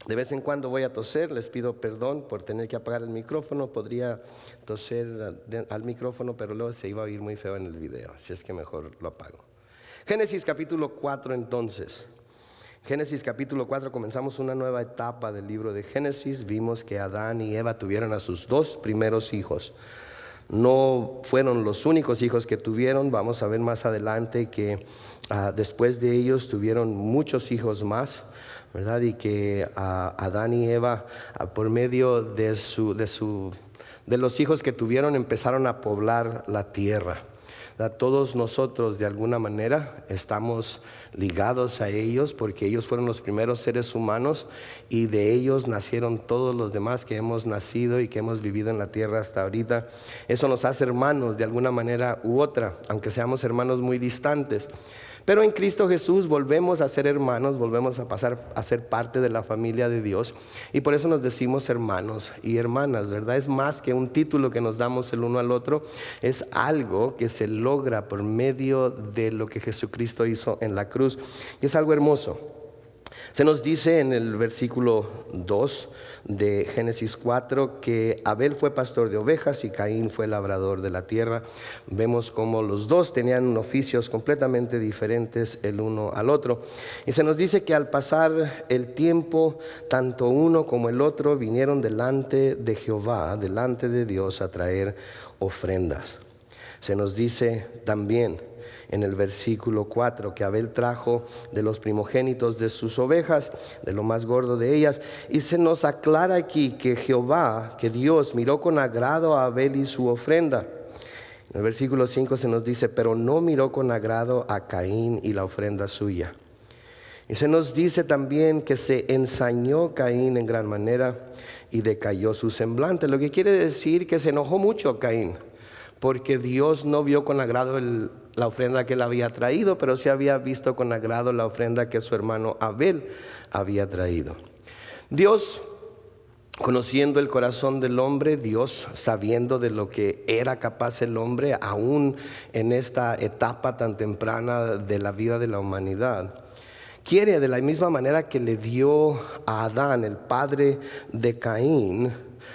De vez en cuando voy a toser, les pido perdón por tener que apagar el micrófono. Podría toser al micrófono, pero luego se iba a oír muy feo en el video, así es que mejor lo apago. Génesis capítulo 4 entonces. Génesis capítulo 4, comenzamos una nueva etapa del libro de Génesis. Vimos que Adán y Eva tuvieron a sus dos primeros hijos. No fueron los únicos hijos que tuvieron. Vamos a ver más adelante que después de ellos tuvieron muchos hijos más, ¿verdad? Y que Adán y Eva, por medio de los hijos que tuvieron, empezaron a poblar la tierra. Todos nosotros de alguna manera estamos ligados a ellos porque ellos fueron los primeros seres humanos y de ellos nacieron todos los demás que hemos nacido y que hemos vivido en la tierra hasta ahorita. Eso nos hace hermanos de alguna manera u otra, aunque seamos hermanos muy distantes. Pero en Cristo Jesús volvemos a ser hermanos, volvemos a pasar a ser parte de la familia de Dios, y por eso nos decimos hermanos y hermanas, ¿verdad? Es más que un título que nos damos el uno al otro, es algo que se logra por medio de lo que Jesucristo hizo en la cruz, y es algo hermoso. Se nos dice en el versículo 2 de Génesis 4 que Abel fue pastor de ovejas y Caín fue labrador de la tierra. Vemos como los dos tenían oficios completamente diferentes el uno al otro. Y se nos dice que al pasar el tiempo, tanto uno como el otro vinieron delante de Jehová, delante de Dios, a traer ofrendas. Se nos dice también en el versículo 4 que Abel trajo de los primogénitos de sus ovejas, de lo más gordo de ellas, y se nos aclara aquí que Jehová, que Dios miró con agrado a Abel y su ofrenda. En el versículo 5 se nos dice, pero no miró con agrado a Caín y la ofrenda suya. Y se nos dice también que se ensañó Caín en gran manera y decayó su semblante, lo que quiere decir que se enojó mucho Caín, porque Dios no vio con agrado la ofrenda que él había traído, pero sí había visto con agrado la ofrenda que su hermano Abel había traído. Dios, conociendo el corazón del hombre, Dios sabiendo de lo que era capaz el hombre, aún en esta etapa tan temprana de la vida de la humanidad, quiere, de la misma manera que le dio a Adán, el padre de Caín,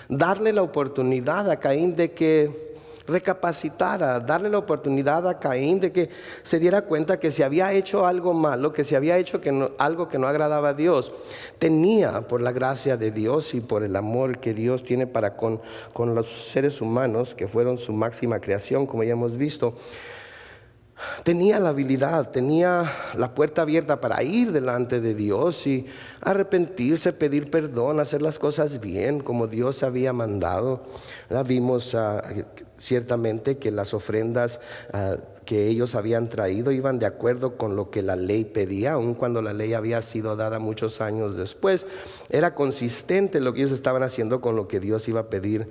darle la oportunidad a Caín de que recapacitara, darle la oportunidad a Caín de que se diera cuenta que si había hecho algo malo, que si había hecho algo que no agradaba a Dios, tenía, por la gracia de Dios y por el amor que Dios tiene para con los seres humanos, que fueron su máxima creación, como ya hemos visto, tenía la habilidad, tenía la puerta abierta para ir delante de Dios y arrepentirse, pedir perdón, hacer las cosas bien como Dios había mandado. Vimos ciertamente que las ofrendas que ellos habían traído iban de acuerdo con lo que la ley pedía, aun cuando la ley había sido dada muchos años después. Era consistente lo que ellos estaban haciendo con lo que Dios iba a pedir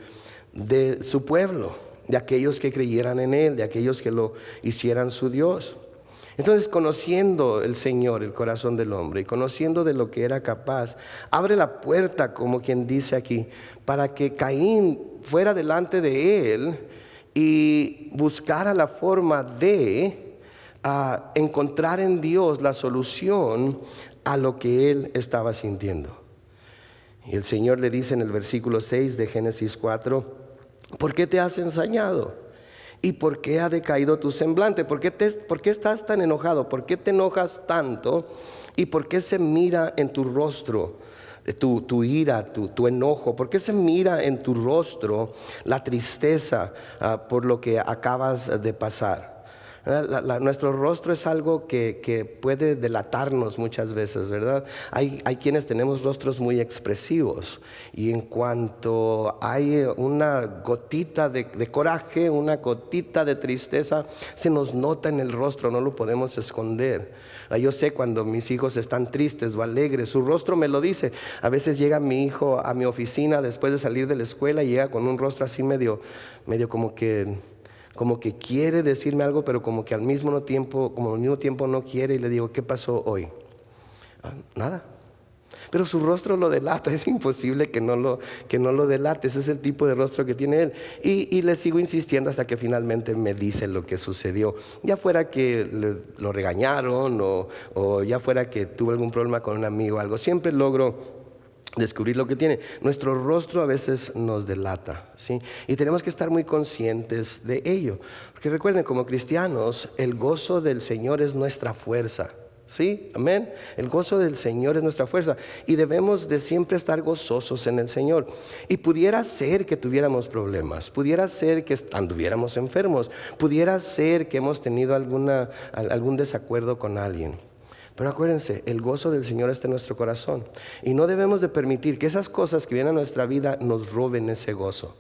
de su pueblo, de aquellos que creyeran en Él, de aquellos que lo hicieran su Dios. Entonces, conociendo el Señor, el corazón del hombre, y conociendo de lo que era capaz, abre la puerta, como quien dice aquí, para que Caín fuera delante de él y buscara la forma de encontrar en Dios la solución a lo que él estaba sintiendo. Y el Señor le dice en el versículo 6 de Génesis 4, ¿por qué te has ensañado? ¿Y por qué ha decaído tu semblante? ¿Por qué estás tan enojado? ¿Por qué te enojas tanto? ¿Y por qué se mira en tu rostro tu ira, tu enojo? ¿Por qué se mira en tu rostro la tristeza por lo que acabas de pasar? Nuestro rostro es algo que puede delatarnos muchas veces, ¿verdad? Hay quienes tenemos rostros muy expresivos y en cuanto hay una gotita de coraje, una gotita de tristeza, se nos nota en el rostro, no lo podemos esconder. Yo sé cuando mis hijos están tristes o alegres, su rostro me lo dice. A veces llega mi hijo a mi oficina después de salir de la escuela y llega con un rostro así medio como que quiere decirme algo, pero como que al mismo tiempo no quiere, y le digo, ¿qué pasó hoy? Nada. Pero su rostro lo delata, es imposible que no lo delate, ese es el tipo de rostro que tiene él. Y le sigo insistiendo hasta que finalmente me dice lo que sucedió. Ya fuera que lo regañaron o ya fuera que tuvo algún problema con un amigo o algo, siempre logro descubrir lo que tiene. Nuestro rostro a veces nos delata, ¿sí? Y tenemos que estar muy conscientes de ello. Porque recuerden, como cristianos, el gozo del Señor es nuestra fuerza. ¿Sí? Amén. El gozo del Señor es nuestra fuerza y debemos de siempre estar gozosos en el Señor. Y pudiera ser que tuviéramos problemas, pudiera ser que anduviéramos enfermos, pudiera ser que hemos tenido algún desacuerdo con alguien. Pero acuérdense, el gozo del Señor está en nuestro corazón y no debemos de permitir que esas cosas que vienen a nuestra vida nos roben ese gozo.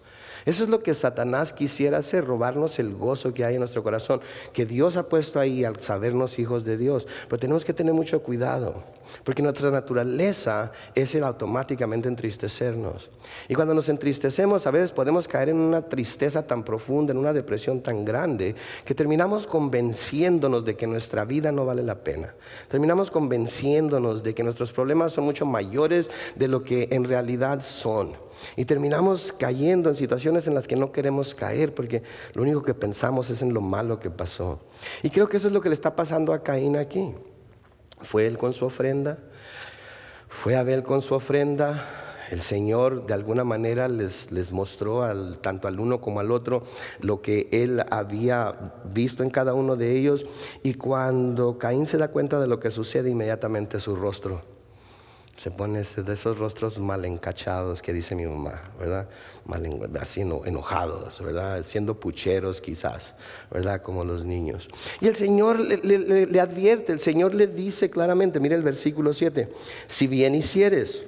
Eso es lo que Satanás quisiera hacer, robarnos el gozo que hay en nuestro corazón, que Dios ha puesto ahí al sabernos hijos de Dios. Pero tenemos que tener mucho cuidado, porque nuestra naturaleza es el automáticamente entristecernos. Y cuando nos entristecemos, a veces podemos caer en una tristeza tan profunda, en una depresión tan grande, que terminamos convenciéndonos de que nuestra vida no vale la pena. Terminamos convenciéndonos de que nuestros problemas son mucho mayores de lo que en realidad son. Y terminamos cayendo en situaciones en las que no queremos caer porque lo único que pensamos es en lo malo que pasó. Y creo que eso es lo que le está pasando a Caín aquí. Fue él con su ofrenda, fue Abel con su ofrenda. El Señor de alguna manera les mostró tanto al uno como al otro lo que Él había visto en cada uno de ellos. Y cuando Caín se da cuenta de lo que sucede, inmediatamente su rostro se pone de esos rostros mal encachados que dice mi mamá, ¿verdad? Así enojados, ¿verdad? Siendo pucheros quizás, ¿verdad? Como los niños. Y el Señor le advierte, el Señor le dice claramente, mire el versículo 7, si bien hicieres,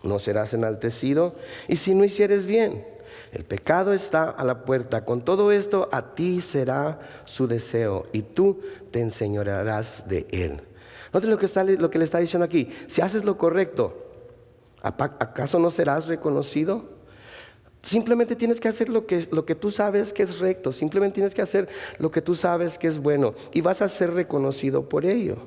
no serás enaltecido, y si no hicieres bien, el pecado está a la puerta. Con todo esto a ti será su deseo, y tú te enseñorearás de él. Noten lo que le está diciendo aquí. Si haces lo correcto, ¿acaso no serás reconocido? Simplemente tienes que hacer lo que tú sabes que es recto. Simplemente tienes que hacer lo que tú sabes que es bueno. Y vas a ser reconocido por ello.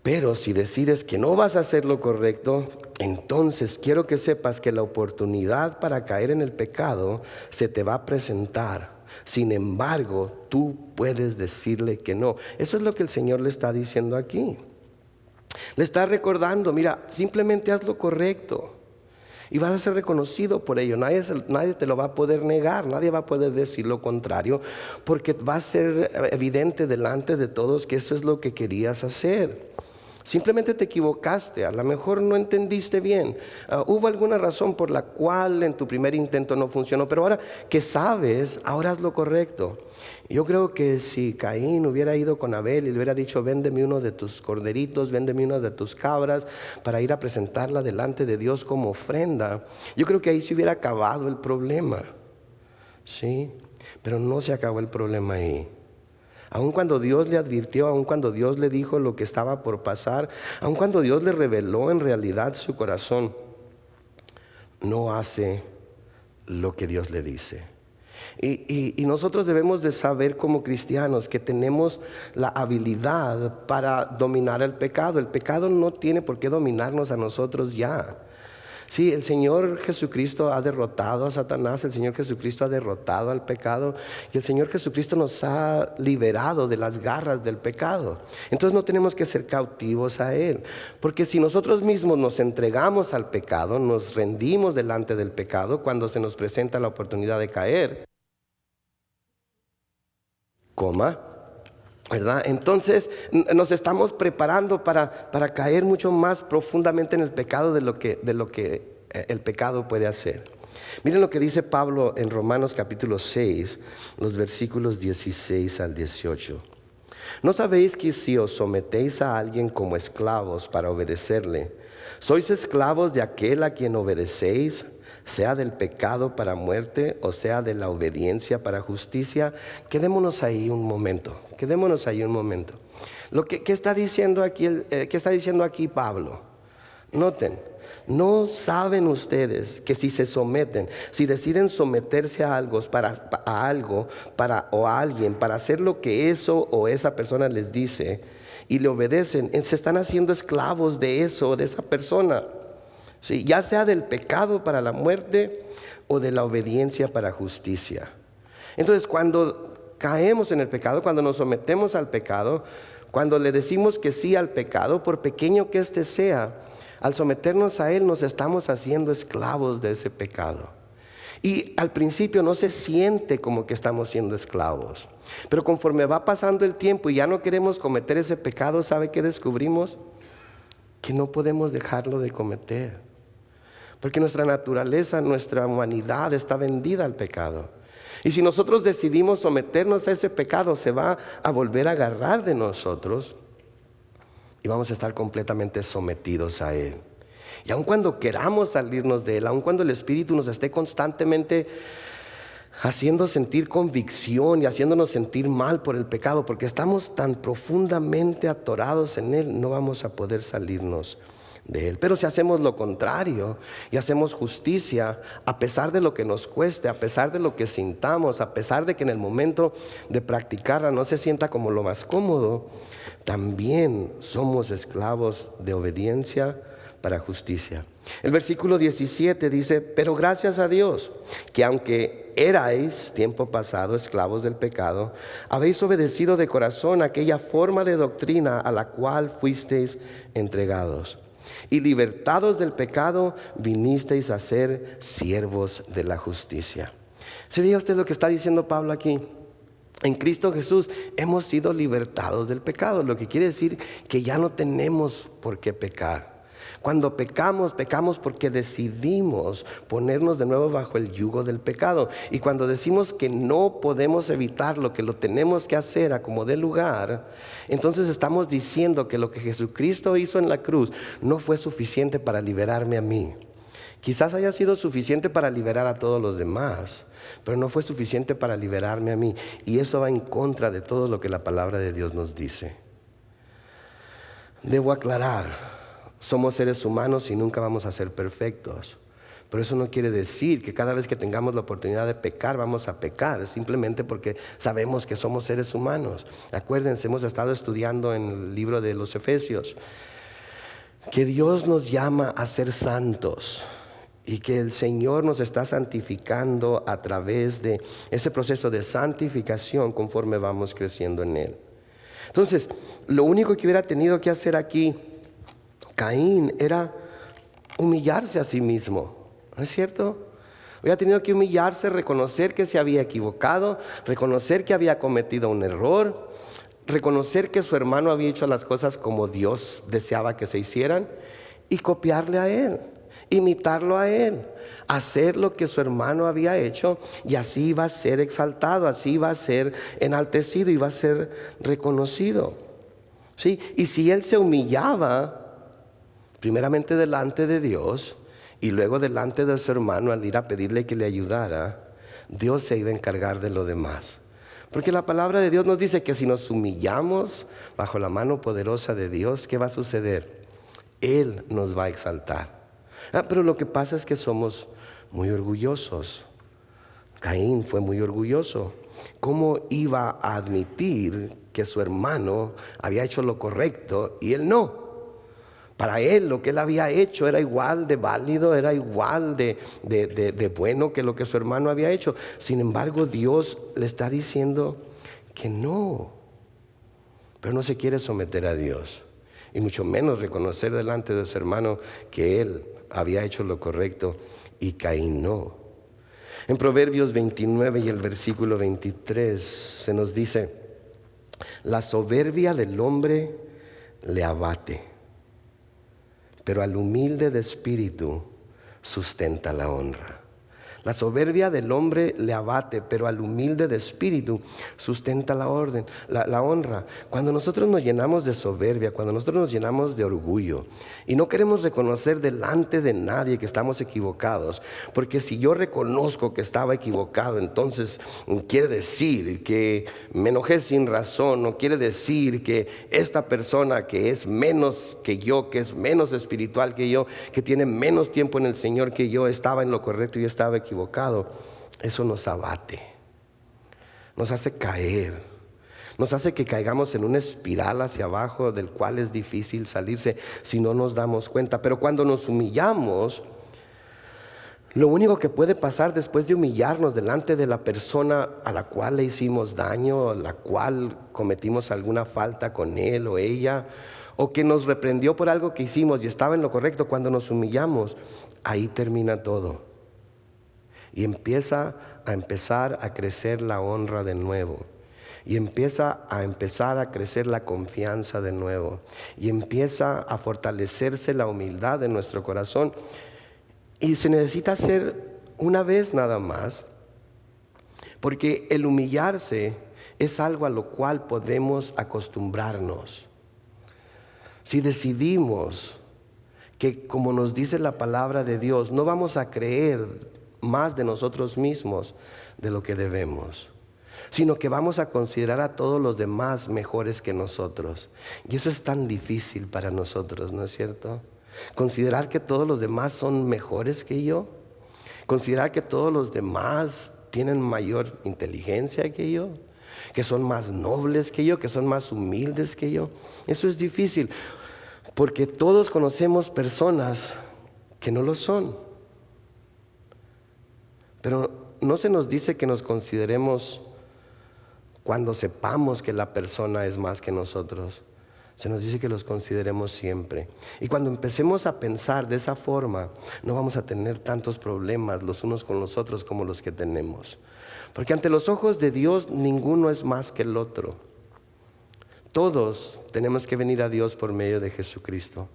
Pero si decides que no vas a hacer lo correcto, entonces quiero que sepas que la oportunidad para caer en el pecado se te va a presentar. Sin embargo, tú puedes decirle que no. Eso es lo que el Señor le está diciendo aquí. Le está recordando, mira, simplemente haz lo correcto y vas a ser reconocido por ello. Nadie te lo va a poder negar, nadie va a poder decir lo contrario, porque va a ser evidente delante de todos que eso es lo que querías hacer. Simplemente te equivocaste, a lo mejor no entendiste bien. Hubo alguna razón por la cual en tu primer intento no funcionó, pero ahora que sabes, ahora haz lo correcto. Yo creo que si Caín hubiera ido con Abel y le hubiera dicho, véndeme uno de tus corderitos, véndeme una de tus cabras para ir a presentarla delante de Dios como ofrenda, yo creo que ahí se hubiera acabado el problema. ¿Sí? Pero no se acabó el problema ahí. Aun cuando Dios le advirtió, aun cuando Dios le dijo lo que estaba por pasar, aun cuando Dios le reveló en realidad su corazón, no hace lo que Dios le dice. Y nosotros debemos de saber como cristianos que tenemos la habilidad para dominar el pecado. El pecado no tiene por qué dominarnos a nosotros ya. Sí, el Señor Jesucristo ha derrotado a Satanás, el Señor Jesucristo ha derrotado al pecado y el Señor Jesucristo nos ha liberado de las garras del pecado. Entonces no tenemos que ser cautivos a Él, porque si nosotros mismos nos entregamos al pecado, nos rendimos delante del pecado cuando se nos presenta la oportunidad de caer, ¿verdad? Entonces nos estamos preparando para caer mucho más profundamente en el pecado de lo que el pecado puede hacer. Miren lo que dice Pablo en Romanos capítulo 6, los versículos 16 al 18. ¿No sabéis que si os sometéis a alguien como esclavos para obedecerle, sois esclavos de aquel a quien obedecéis, sea del pecado para muerte o sea de la obediencia para justicia? Quedémonos ahí un momento. ¿Qué está diciendo aquí Pablo? Noten, ¿no saben ustedes que si se someten, si deciden someterse a algo o a alguien para hacer lo que eso o esa persona les dice y le obedecen, se están haciendo esclavos de eso o de esa persona? Sí, ya sea del pecado para la muerte o de la obediencia para justicia. Entonces, cuando caemos en el pecado, cuando nos sometemos al pecado, cuando le decimos que sí al pecado, por pequeño que éste sea, Al someternos a Él nos estamos haciendo esclavos de ese pecado. Y al principio no se siente como que estamos siendo esclavos. Pero conforme va pasando el tiempo y ya no queremos cometer ese pecado, ¿sabe qué descubrimos? Que no podemos dejarlo de cometer. Porque nuestra naturaleza, nuestra humanidad está vendida al pecado. Y si nosotros decidimos someternos a ese pecado, se va a volver a agarrar de nosotros y vamos a estar completamente sometidos a Él. Y aun cuando queramos salirnos de Él, aun cuando el Espíritu nos esté constantemente haciendo sentir convicción y haciéndonos sentir mal por el pecado, porque estamos tan profundamente atorados en Él, no vamos a poder salirnos de Él. Pero si hacemos lo contrario y hacemos justicia, a pesar de lo que nos cueste, a pesar de lo que sintamos, a pesar de que en el momento de practicarla no se sienta como lo más cómodo, también somos esclavos de obediencia para justicia. El versículo 17 dice: pero gracias a Dios, que aunque erais tiempo pasado esclavos del pecado, habéis obedecido de corazón aquella forma de doctrina a la cual fuisteis entregados. Y libertados del pecado, vinisteis a ser siervos de la justicia. ¿Se veía usted lo que está diciendo Pablo aquí? En Cristo Jesús hemos sido libertados del pecado, lo que quiere decir que ya no tenemos por qué pecar. Cuando pecamos, pecamos porque decidimos ponernos de nuevo bajo el yugo del pecado. Y cuando decimos que no podemos evitarlo, que lo tenemos que hacer a como dé lugar, entonces estamos diciendo que lo que Jesucristo hizo en la cruz no fue suficiente para liberarme a mí. Quizás haya sido suficiente para liberar a todos los demás, pero no fue suficiente para liberarme a mí. Y eso va en contra de todo lo que la palabra de Dios nos dice. Debo aclarar. Somos seres humanos y nunca vamos a ser perfectos. Pero eso no quiere decir que cada vez que tengamos la oportunidad de pecar, vamos a pecar. Simplemente porque sabemos que somos seres humanos. Acuérdense, hemos estado estudiando en el libro de los Efesios que Dios nos llama a ser santos y que el Señor nos está santificando a través de ese proceso de santificación conforme vamos creciendo en Él. Entonces, lo único que hubiera tenido que hacer aquí Caín era humillarse a sí mismo, ¿no es cierto? Hubiera tenido que humillarse, reconocer que se había equivocado, reconocer que había cometido un error, reconocer que su hermano había hecho las cosas como Dios deseaba que se hicieran y copiarle a él, imitarlo a él, hacer lo que su hermano había hecho, y así iba a ser exaltado, así iba a ser enaltecido, iba a ser reconocido. ¿Sí? Y si él se humillaba primeramente delante de Dios y luego delante de su hermano al ir a pedirle que le ayudara, Dios se iba a encargar de lo demás. Porque la palabra de Dios nos dice que si nos humillamos bajo la mano poderosa de Dios, ¿qué va a suceder? Él nos va a exaltar. Pero lo que pasa es que somos muy orgullosos. Caín fue muy orgulloso. ¿Cómo iba a admitir que su hermano había hecho lo correcto y él no? Para él lo que él había hecho era igual de válido, era igual de bueno que lo que su hermano había hecho. Sin embargo, Dios le está diciendo que no. Pero no se quiere someter a Dios. Y mucho menos reconocer delante de su hermano que él había hecho lo correcto y Caín no. En Proverbios 29 y el versículo 23 se nos dice: la soberbia del hombre le abate, pero al humilde de espíritu sustenta la honra. La soberbia del hombre le abate, pero al humilde de espíritu sustenta la honra. Cuando nosotros nos llenamos de soberbia, cuando nosotros nos llenamos de orgullo y no queremos reconocer delante de nadie que estamos equivocados, porque si yo reconozco que estaba equivocado, entonces quiere decir que me enojé sin razón, o quiere decir que esta persona que es menos que yo, que es menos espiritual que yo, que tiene menos tiempo en el Señor que yo, estaba en lo correcto y yo estaba equivocado. Eso nos abate, nos hace caer, nos hace que caigamos en una espiral hacia abajo del cual es difícil salirse si no nos damos cuenta. Pero cuando nos humillamos, lo único que puede pasar después de humillarnos delante de la persona a la cual le hicimos daño, a la cual cometimos alguna falta con él o ella, o que nos reprendió por algo que hicimos y estaba en lo correcto, cuando nos humillamos, ahí termina todo. Y empieza a crecer la honra de nuevo. Y empieza a crecer la confianza de nuevo. Y empieza a fortalecerse la humildad de nuestro corazón. Y se necesita hacer una vez nada más, porque el humillarse es algo a lo cual podemos acostumbrarnos. Si decidimos que, como nos dice la palabra de Dios, no vamos a creer más de nosotros mismos de lo que debemos, sino que vamos a considerar a todos los demás mejores que nosotros. Y eso es tan difícil para nosotros, ¿no es cierto? Considerar que todos los demás son mejores que yo. Considerar que todos los demás tienen mayor inteligencia que yo, que son más nobles que yo, que son más humildes que yo. Eso es difícil, porque todos conocemos personas que no lo son. Pero no se nos dice que nos consideremos cuando sepamos que la persona es más que nosotros. Se nos dice que los consideremos siempre. Y cuando empecemos a pensar de esa forma, no vamos a tener tantos problemas los unos con los otros como los que tenemos. Porque ante los ojos de Dios, ninguno es más que el otro. Todos tenemos que venir a Dios por medio de Jesucristo.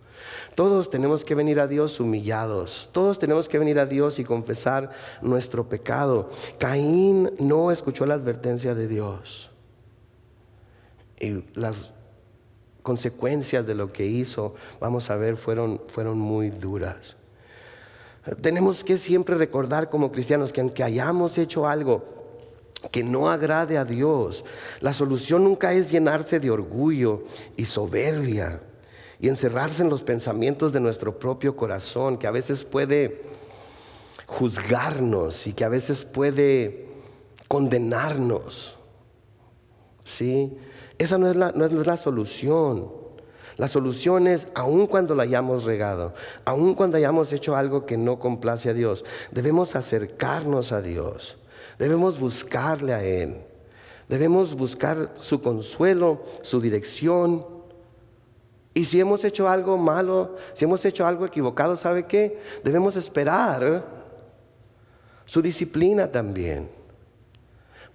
Todos tenemos que venir a Dios humillados. Todos tenemos que venir a Dios y confesar nuestro pecado. Caín no escuchó la advertencia de Dios. Y las consecuencias de lo que hizo, vamos a ver, fueron muy duras. Tenemos que siempre recordar como cristianos que aunque hayamos hecho algo que no agrade a Dios, la solución nunca es llenarse de orgullo y soberbia y encerrarse en los pensamientos de nuestro propio corazón, que a veces puede juzgarnos y que a veces puede condenarnos. ¿Sí? Esa no es la solución. La solución es, aun cuando la hayamos regado, aun cuando hayamos hecho algo que no complace a Dios, debemos acercarnos a Dios, debemos buscarle a Él, debemos buscar su consuelo, su dirección. Y si hemos hecho algo malo, si hemos hecho algo equivocado, ¿sabe qué? Debemos esperar su disciplina también,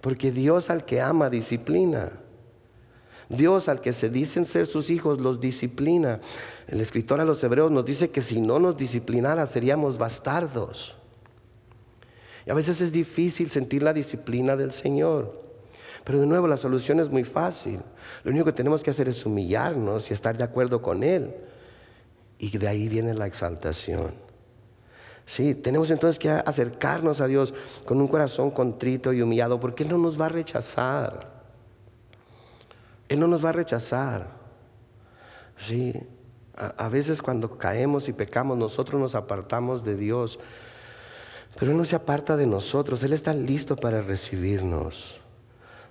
porque Dios al que ama disciplina. Dios al que se dicen ser sus hijos los disciplina. El escritor a los Hebreos nos dice que si no nos disciplinara seríamos bastardos. Y a veces es difícil sentir la disciplina del Señor. Pero de nuevo la solución es muy fácil. Lo único que tenemos que hacer es humillarnos y estar de acuerdo con Él. Y de ahí viene la exaltación. Sí, tenemos entonces que acercarnos a Dios con un corazón contrito y humillado, porque Él no nos va a rechazar. Él no nos va a rechazar. Sí, a veces cuando caemos y pecamos, nosotros nos apartamos de Dios, pero Él no se aparta de nosotros. Él está listo para recibirnos.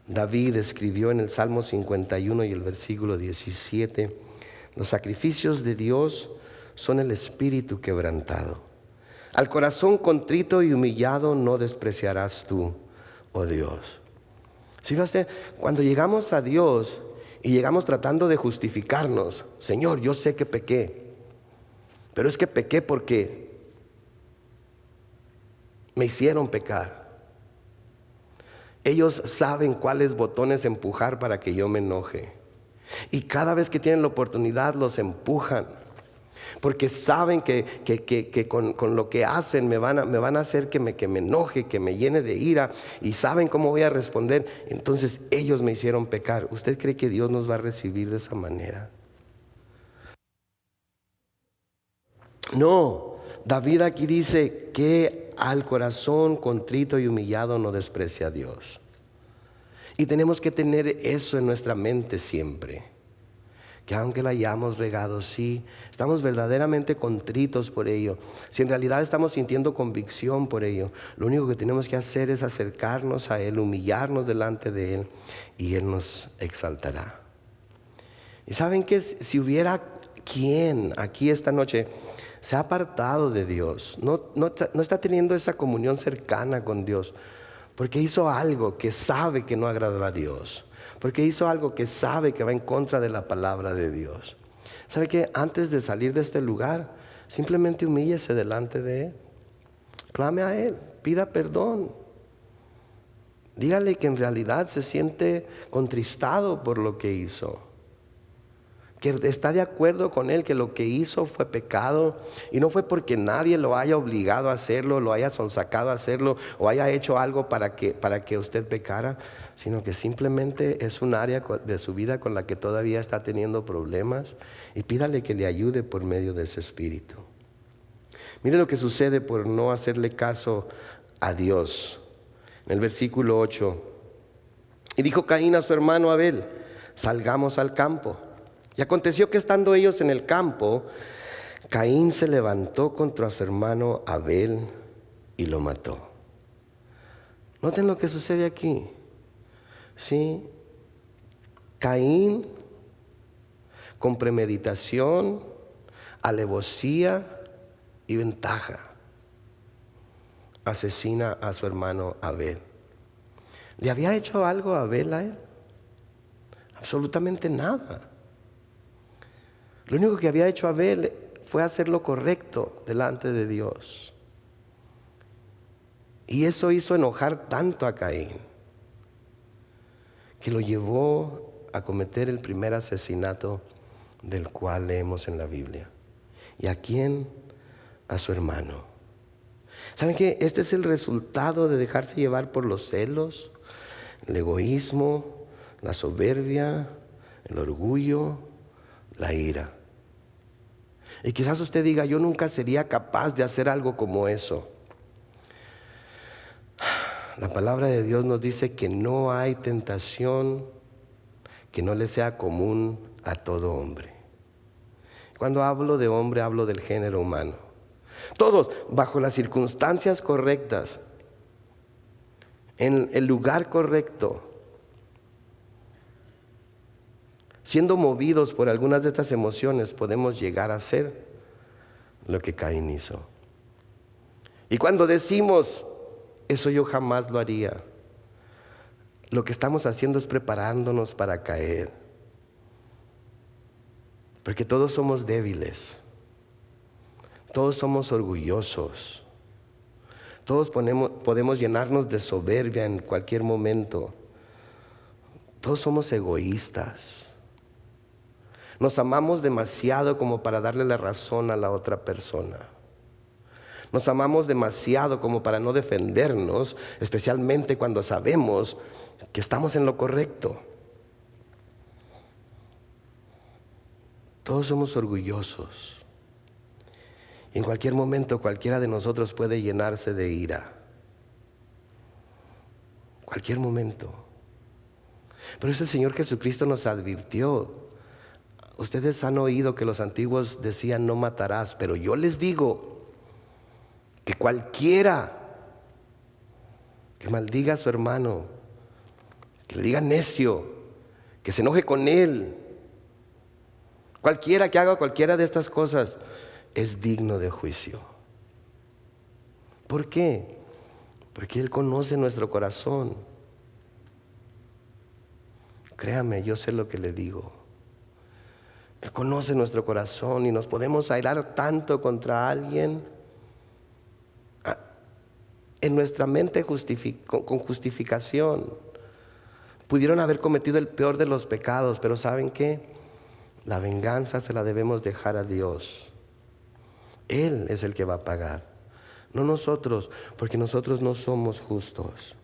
David escribió en el Salmo 51 y el versículo 17: los sacrificios de Dios son el espíritu quebrantado. Al corazón contrito y humillado no despreciarás tú, oh Dios. ¿Sí, usted? Cuando llegamos a Dios y llegamos tratando de justificarnos, Señor, yo sé que pequé, pero es que pequé porque me hicieron pecar. Ellos saben cuáles botones empujar para que yo me enoje, y cada vez que tienen la oportunidad los empujan, porque saben que con lo que hacen me van a hacer que me enoje, que me llene de ira, y saben cómo voy a responder. Entonces ellos me hicieron pecar. ¿Usted cree que Dios nos va a recibir de esa manera? No, David aquí dice que al corazón contrito y humillado no desprecia a Dios. Y tenemos que tener eso en nuestra mente siempre. Que aunque la hayamos regado, sí, estamos verdaderamente contritos por ello. Si en realidad estamos sintiendo convicción por ello, lo único que tenemos que hacer es acercarnos a Él, humillarnos delante de Él, y Él nos exaltará. Y saben que si hubiera quien aquí esta noche se ha apartado de Dios, no está teniendo esa comunión cercana con Dios, porque hizo algo que sabe que no agradó a Dios, porque hizo algo que sabe que va en contra de la palabra de Dios. ¿Sabe qué? Antes de salir de este lugar, simplemente humíllese delante de Él. Clame a Él, pida perdón. Dígale que en realidad se siente contristado por lo que hizo, que está de acuerdo con Él, que lo que hizo fue pecado y no fue porque nadie lo haya obligado a hacerlo, lo haya sonsacado a hacerlo o haya hecho algo para que usted pecara, sino que simplemente es un área de su vida con la que todavía está teniendo problemas, y pídale que le ayude por medio de ese espíritu. Mire lo que sucede por no hacerle caso a Dios. En el versículo 8, y dijo Caín a su hermano Abel: salgamos al campo. Y aconteció que estando ellos en el campo, Caín se levantó contra su hermano Abel y lo mató. Noten lo que sucede aquí. ¿Sí? Caín, con premeditación, alevosía y ventaja, asesina a su hermano Abel. ¿Le había hecho algo a Abel a él? Absolutamente nada. Lo único que había hecho Abel fue hacer lo correcto delante de Dios. Y eso hizo enojar tanto a Caín, que lo llevó a cometer el primer asesinato del cual leemos en la Biblia. ¿Y a quién? A su hermano. ¿Saben qué? Este es el resultado de dejarse llevar por los celos, el egoísmo, la soberbia, el orgullo, la ira. Y quizás usted diga: yo nunca sería capaz de hacer algo como eso. La palabra de Dios nos dice que no hay tentación que no le sea común a todo hombre. Cuando hablo de hombre, hablo del género humano. Todos, bajo las circunstancias correctas, en el lugar correcto, siendo movidos por algunas de estas emociones, podemos llegar a hacer lo que Caín hizo. Y cuando decimos: eso yo jamás lo haría, lo que estamos haciendo es preparándonos para caer. Porque todos somos débiles, todos somos orgullosos, todos podemos llenarnos de soberbia en cualquier momento, todos somos egoístas. Nos amamos demasiado como para darle la razón a la otra persona. Nos amamos demasiado como para no defendernos, especialmente cuando sabemos que estamos en lo correcto. Todos somos orgullosos. En cualquier momento cualquiera de nosotros puede llenarse de ira. Cualquier momento. Pero el Señor Jesucristo nos advirtió. Ustedes han oído que los antiguos decían: no matarás, pero yo les digo que cualquiera que maldiga a su hermano, que le diga necio, que se enoje con él, cualquiera que haga cualquiera de estas cosas, es digno de juicio. ¿Por qué? Porque Él conoce nuestro corazón. Créame, yo sé lo que le digo. Él conoce nuestro corazón y nos podemos airar tanto contra alguien en nuestra mente con justificación. Pudieron haber cometido el peor de los pecados, pero ¿saben qué? La venganza se la debemos dejar a Dios. Él es el que va a pagar, no nosotros, porque nosotros no somos justos.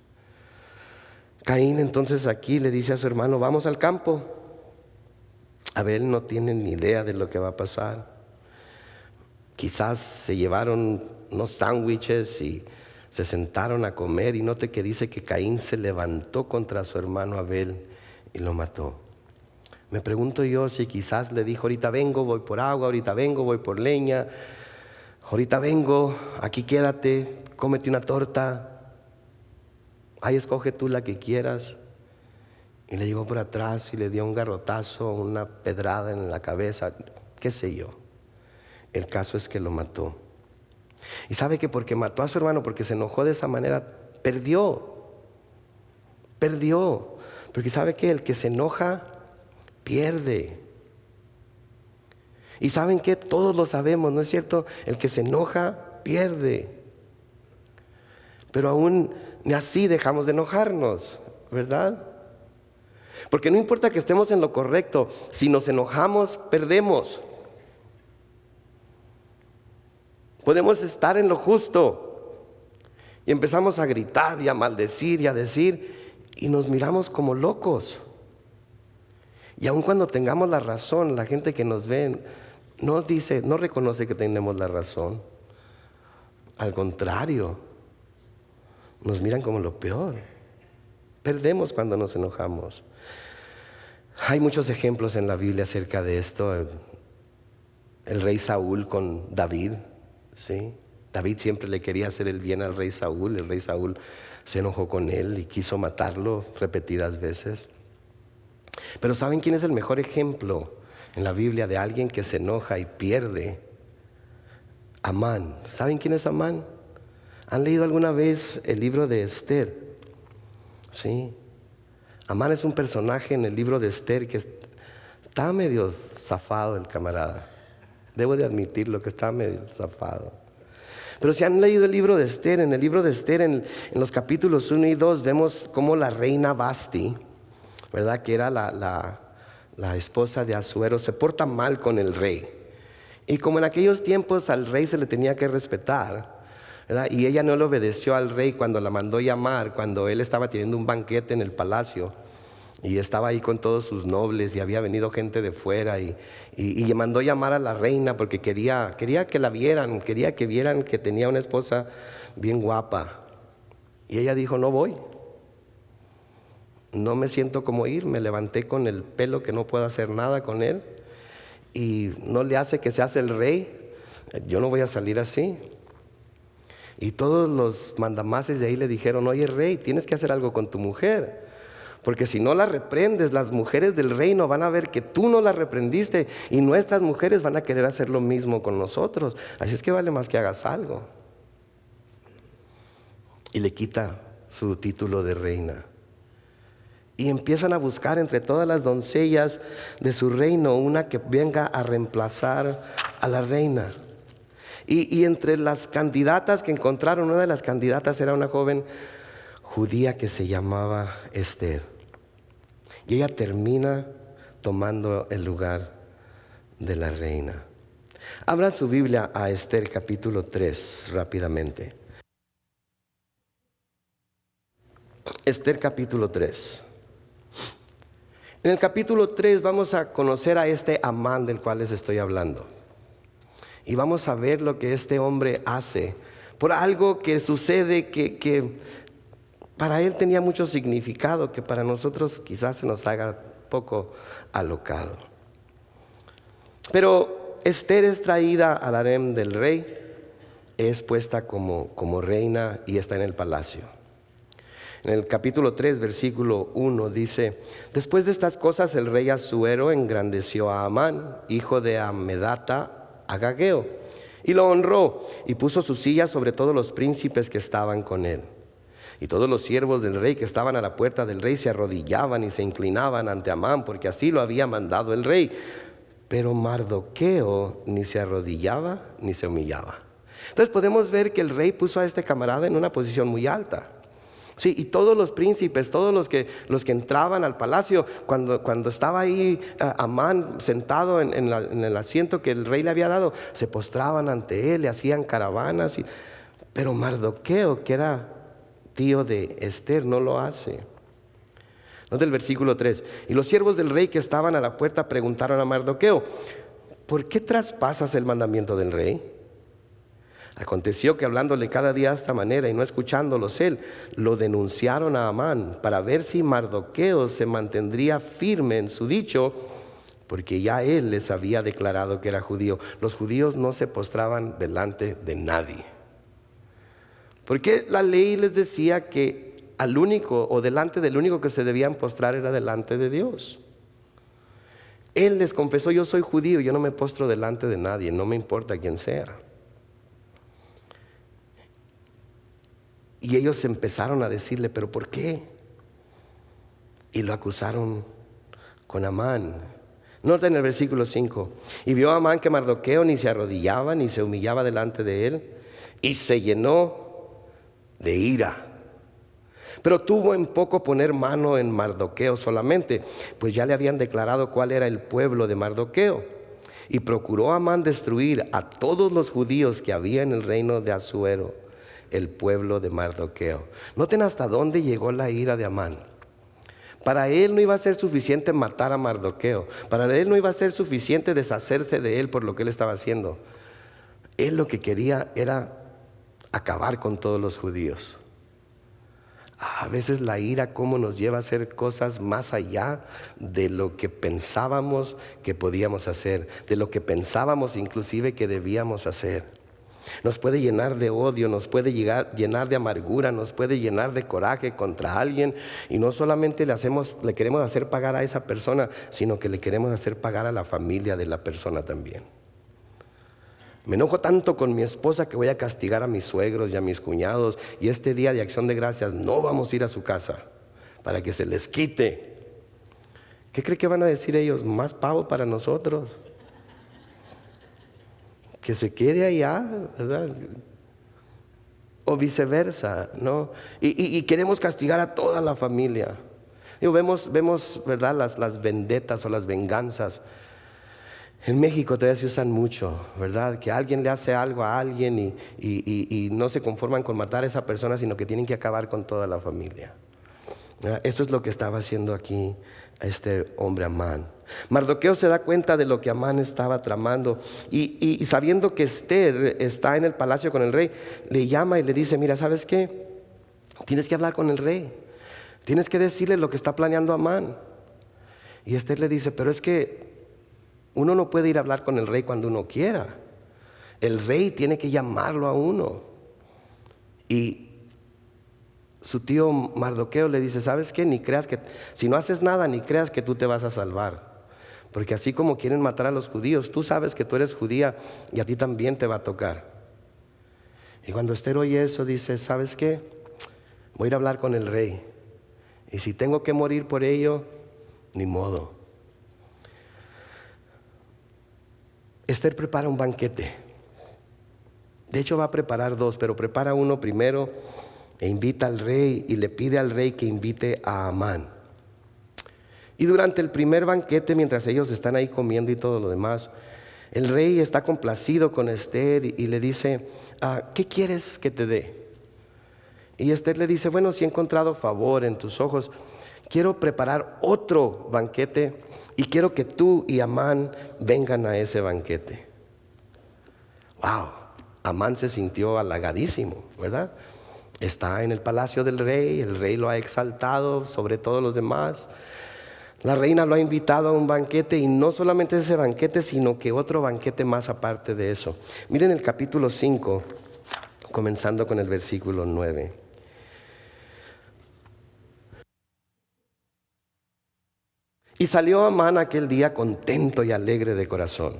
Caín entonces aquí le dice a su hermano: vamos al campo. Abel no tiene ni idea de lo que va a pasar. Quizás se llevaron unos sándwiches y se sentaron a comer, y note que dice que Caín se levantó contra su hermano Abel y lo mató. Me pregunto yo si quizás le dijo: ahorita vengo, voy por agua, ahorita vengo, voy por leña, ahorita vengo, aquí quédate, cómete una torta, ahí escoge tú la que quieras. Y le llegó por atrás y le dio un garrotazo, una pedrada en la cabeza, qué sé yo. El caso es que lo mató. Y sabe que porque mató a su hermano, porque se enojó de esa manera, perdió. Porque sabe que el que se enoja pierde. Y ¿saben qué? Todos lo sabemos, ¿no es cierto? El que se enoja pierde. Pero aún ni así dejamos de enojarnos, ¿verdad? Porque no importa que estemos en lo correcto, si nos enojamos, perdemos. Podemos estar en lo justo y empezamos a gritar y a maldecir y a decir, y nos miramos como locos. Y aun cuando tengamos la razón, la gente que nos ve no dice, no reconoce que tenemos la razón. Al contrario, nos miran como lo peor. Perdemos cuando nos enojamos. Hay muchos ejemplos en la Biblia acerca de esto. El rey Saúl con David, ¿sí? David siempre le quería hacer el bien al rey Saúl. El rey Saúl se enojó con él y quiso matarlo repetidas veces. Pero ¿saben quién es el mejor ejemplo en la Biblia de alguien que se enoja y pierde? Amán. ¿Saben quién es Amán? ¿Han leído alguna vez el libro de Esther? Sí. Amán es un personaje en el libro de Esther que está medio zafado el camarada. Debo de admitirlo que está medio zafado. Pero si han leído el libro de Esther, en el libro de Esther, en los capítulos 1 y 2, vemos cómo la reina Vasti, ¿verdad? Que era la esposa de Asuero, se porta mal con el rey. Y como en aquellos tiempos al rey se le tenía que respetar, ¿verdad? Y ella no le obedeció al rey cuando la mandó llamar, cuando él estaba teniendo un banquete en el palacio. Y estaba ahí con todos sus nobles y había venido gente de fuera y mandó llamar a la reina porque quería que la vieran, quería que vieran que tenía una esposa bien guapa. Y ella dijo, no voy. No me siento como ir, me levanté con el pelo que no puedo hacer nada con él y no le hace que se hace el rey, yo no voy a salir así. Y todos los mandamases de ahí le dijeron, oye rey, tienes que hacer algo con tu mujer, porque si no la reprendes, las mujeres del reino van a ver que tú no la reprendiste y nuestras mujeres van a querer hacer lo mismo con nosotros, así es que vale más que hagas algo. Y le quita su título de reina. Y empiezan a buscar entre todas las doncellas de su reino una que venga a reemplazar a la reina. Y entre las candidatas que encontraron, una de las candidatas era una joven judía que se llamaba Esther. Y ella termina tomando el lugar de la reina. Abran su Biblia a Esther capítulo 3 rápidamente. Esther capítulo 3. En el capítulo 3 vamos a conocer a este Amán del cual les estoy hablando. Y vamos a ver lo que este hombre hace por algo que sucede que para él tenía mucho significado, que para nosotros quizás se nos haga poco alocado. Pero Esther es traída al harem del rey, es puesta como reina y está en el palacio. En el capítulo 3, versículo 1 dice, después de estas cosas el rey Asuero engrandeció a Amán, hijo de Amedata, Agageo, y lo honró y puso su silla sobre todos los príncipes que estaban con él. Y todos los siervos del rey que estaban a la puerta del rey se arrodillaban y se inclinaban ante Amán, porque así lo había mandado el rey. Pero Mardoqueo ni se arrodillaba ni se humillaba. Entonces podemos ver que el rey puso a este camarada en una posición muy alta. Sí, y todos los príncipes, todos los que entraban al palacio, cuando estaba ahí Amán sentado en el asiento que el rey le había dado, se postraban ante él, le hacían caravanas. Pero Mardoqueo, que era tío de Esther, no lo hace. Nota el versículo 3. Y los siervos del rey que estaban a la puerta preguntaron a Mardoqueo, ¿por qué traspasas el mandamiento del rey? Aconteció que hablándole cada día de esta manera y no escuchándolos él, lo denunciaron a Amán para ver si Mardoqueo se mantendría firme en su dicho, porque ya él les había declarado que era judío. Los judíos no se postraban delante de nadie, porque la ley les decía que al único o delante del único que se debían postrar era delante de Dios. Él les confesó, yo soy judío, yo no me postro delante de nadie, no me importa quién sea. Y ellos empezaron a decirle, ¿pero por qué? Y lo acusaron con Amán. Nota en el versículo 5. Y vio a Amán que Mardoqueo ni se arrodillaba ni se humillaba delante de él, y se llenó de ira. Pero tuvo en poco poner mano en Mardoqueo solamente, pues ya le habían declarado cuál era el pueblo de Mardoqueo. Y procuró Amán destruir a todos los judíos que había en el reino de Asuero, el pueblo de Mardoqueo. Noten hasta dónde llegó la ira de Amán. Para él no iba a ser suficiente matar a Mardoqueo. Para él no iba a ser suficiente deshacerse de él por lo que él estaba haciendo. Él lo que quería era acabar con todos los judíos. A veces la ira cómo nos lleva a hacer cosas más allá de lo que pensábamos que podíamos hacer, de lo que pensábamos inclusive que debíamos hacer. Nos puede llenar de odio, nos puede llenar de amargura, nos puede llenar de coraje contra alguien, y no solamente le queremos hacer pagar a esa persona, sino que le queremos hacer pagar a la familia de la persona también. Me enojo tanto con mi esposa que voy a castigar a mis suegros y a mis cuñados, y este día de Acción de Gracias no vamos a ir a su casa para que se les quite. ¿Qué cree que van a decir ellos? Más pavo para nosotros. Que se quede allá, ¿verdad? O viceversa, ¿no? Y queremos castigar a toda la familia. Vemos, ¿verdad? Las vendetas o las venganzas. En México todavía se usan mucho, ¿verdad? Que alguien le hace algo a alguien y no se conforman con matar a esa persona, sino que tienen que acabar con toda la familia. Eso es lo que estaba haciendo aquí este hombre Amán. Mardoqueo se da cuenta de lo que Amán estaba tramando y sabiendo que Esther está en el palacio con el rey, le llama y le dice: mira, ¿sabes qué? Tienes que hablar con el rey, tienes que decirle lo que está planeando Amán. Y Esther le dice: pero es que uno no puede ir a hablar con el rey cuando uno quiera. El rey tiene que llamarlo a uno. Y su tío Mardoqueo le dice: ¿sabes qué? Ni creas que, si no haces nada, ni creas que tú te vas a salvar. Porque así como quieren matar a los judíos, tú sabes que tú eres judía y a ti también te va a tocar. Y cuando Esther oye eso, dice: ¿sabes qué? Voy a ir a hablar con el rey. Y si tengo que morir por ello, ni modo. Esther prepara un banquete. De hecho va a preparar dos, pero prepara uno primero e invita al rey y le pide al rey que invite a Amán. Y durante el primer banquete, mientras ellos están ahí comiendo y todo lo demás, el rey está complacido con Esther y le dice: ¿qué quieres que te dé? Y Esther le dice: bueno, si he encontrado favor en tus ojos, quiero preparar otro banquete y quiero que tú y Amán vengan a ese banquete. Wow, Amán se sintió halagadísimo, ¿verdad? Está en el palacio del rey, el rey lo ha exaltado sobre todos los demás. La reina lo ha invitado a un banquete, y no solamente ese banquete, sino que otro banquete más aparte de eso. Miren el capítulo 5, comenzando con el versículo 9. Y salió Amán aquel día contento y alegre de corazón.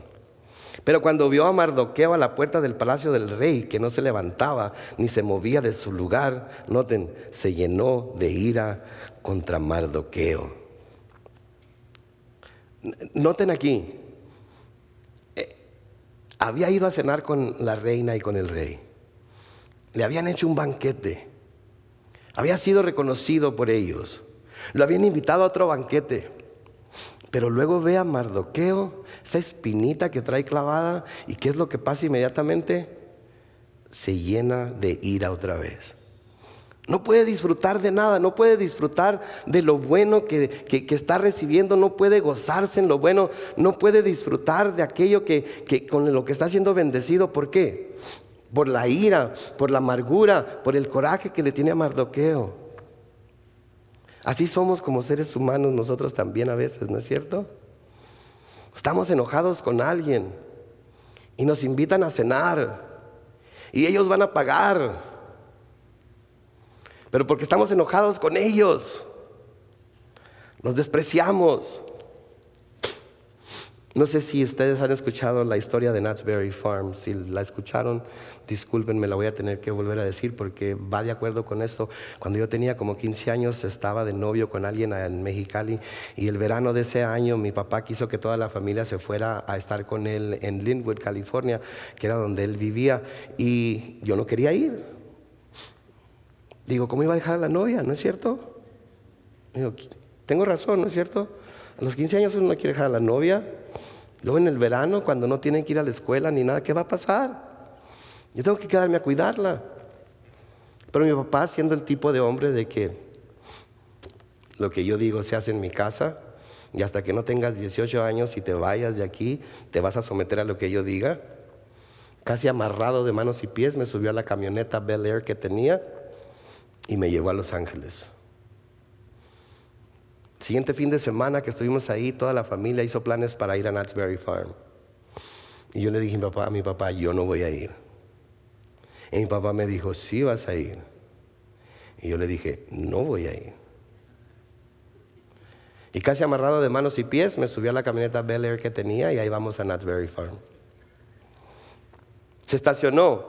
Pero cuando vio a Mardoqueo a la puerta del palacio del rey, que no se levantaba ni se movía de su lugar, noten, se llenó de ira contra Mardoqueo. Noten aquí, había ido a cenar con la reina y con el rey. Le habían hecho un banquete. Había sido reconocido por ellos. Lo habían invitado a otro banquete. Pero luego ve a Mardoqueo, esa espinita que trae clavada, ¿y qué es lo que pasa inmediatamente? Se llena de ira otra vez. No puede disfrutar de nada, no puede disfrutar de lo bueno que está recibiendo, no puede gozarse en lo bueno, no puede disfrutar de aquello que con lo que está siendo bendecido. ¿Por qué? Por la ira, por la amargura, por el coraje que le tiene a Mardoqueo. Así somos como seres humanos nosotros también a veces, ¿no es cierto? Estamos enojados con alguien y nos invitan a cenar y ellos van a pagar. Pero porque estamos enojados con ellos, los despreciamos. No sé si ustedes han escuchado la historia de Knott's Berry Farm. Si la escucharon, discúlpenme, la voy a tener que volver a decir porque va de acuerdo con esto. Cuando yo tenía como 15 años, estaba de novio con alguien en Mexicali, y el verano de ese año mi papá quiso que toda la familia se fuera a estar con él en Linwood, California, que era donde él vivía, y yo no quería ir. Digo, ¿cómo iba a dejar a la novia? ¿No es cierto? Digo, tengo razón, ¿no es cierto? A los 15 años uno no quiere dejar a la novia. Luego en el verano, cuando no tienen que ir a la escuela ni nada, ¿qué va a pasar? Yo tengo que quedarme a cuidarla. Pero mi papá, siendo el tipo de hombre de que lo que yo digo se hace en mi casa, y hasta que no tengas 18 años y te vayas de aquí, te vas a someter a lo que yo diga, casi amarrado de manos y pies, me subió a la camioneta Bel Air que tenía y me llevó a Los Ángeles. Siguiente fin de semana que estuvimos ahí, toda la familia hizo planes para ir a Knott's Berry Farm. Y yo le dije a mi papá, yo no voy a ir. Y mi papá me dijo, sí vas a ir. Y yo le dije, no voy a ir. Y casi amarrado de manos y pies, me subí a la camioneta Bel Air que tenía y ahí vamos a Knott's Berry Farm. Se estacionó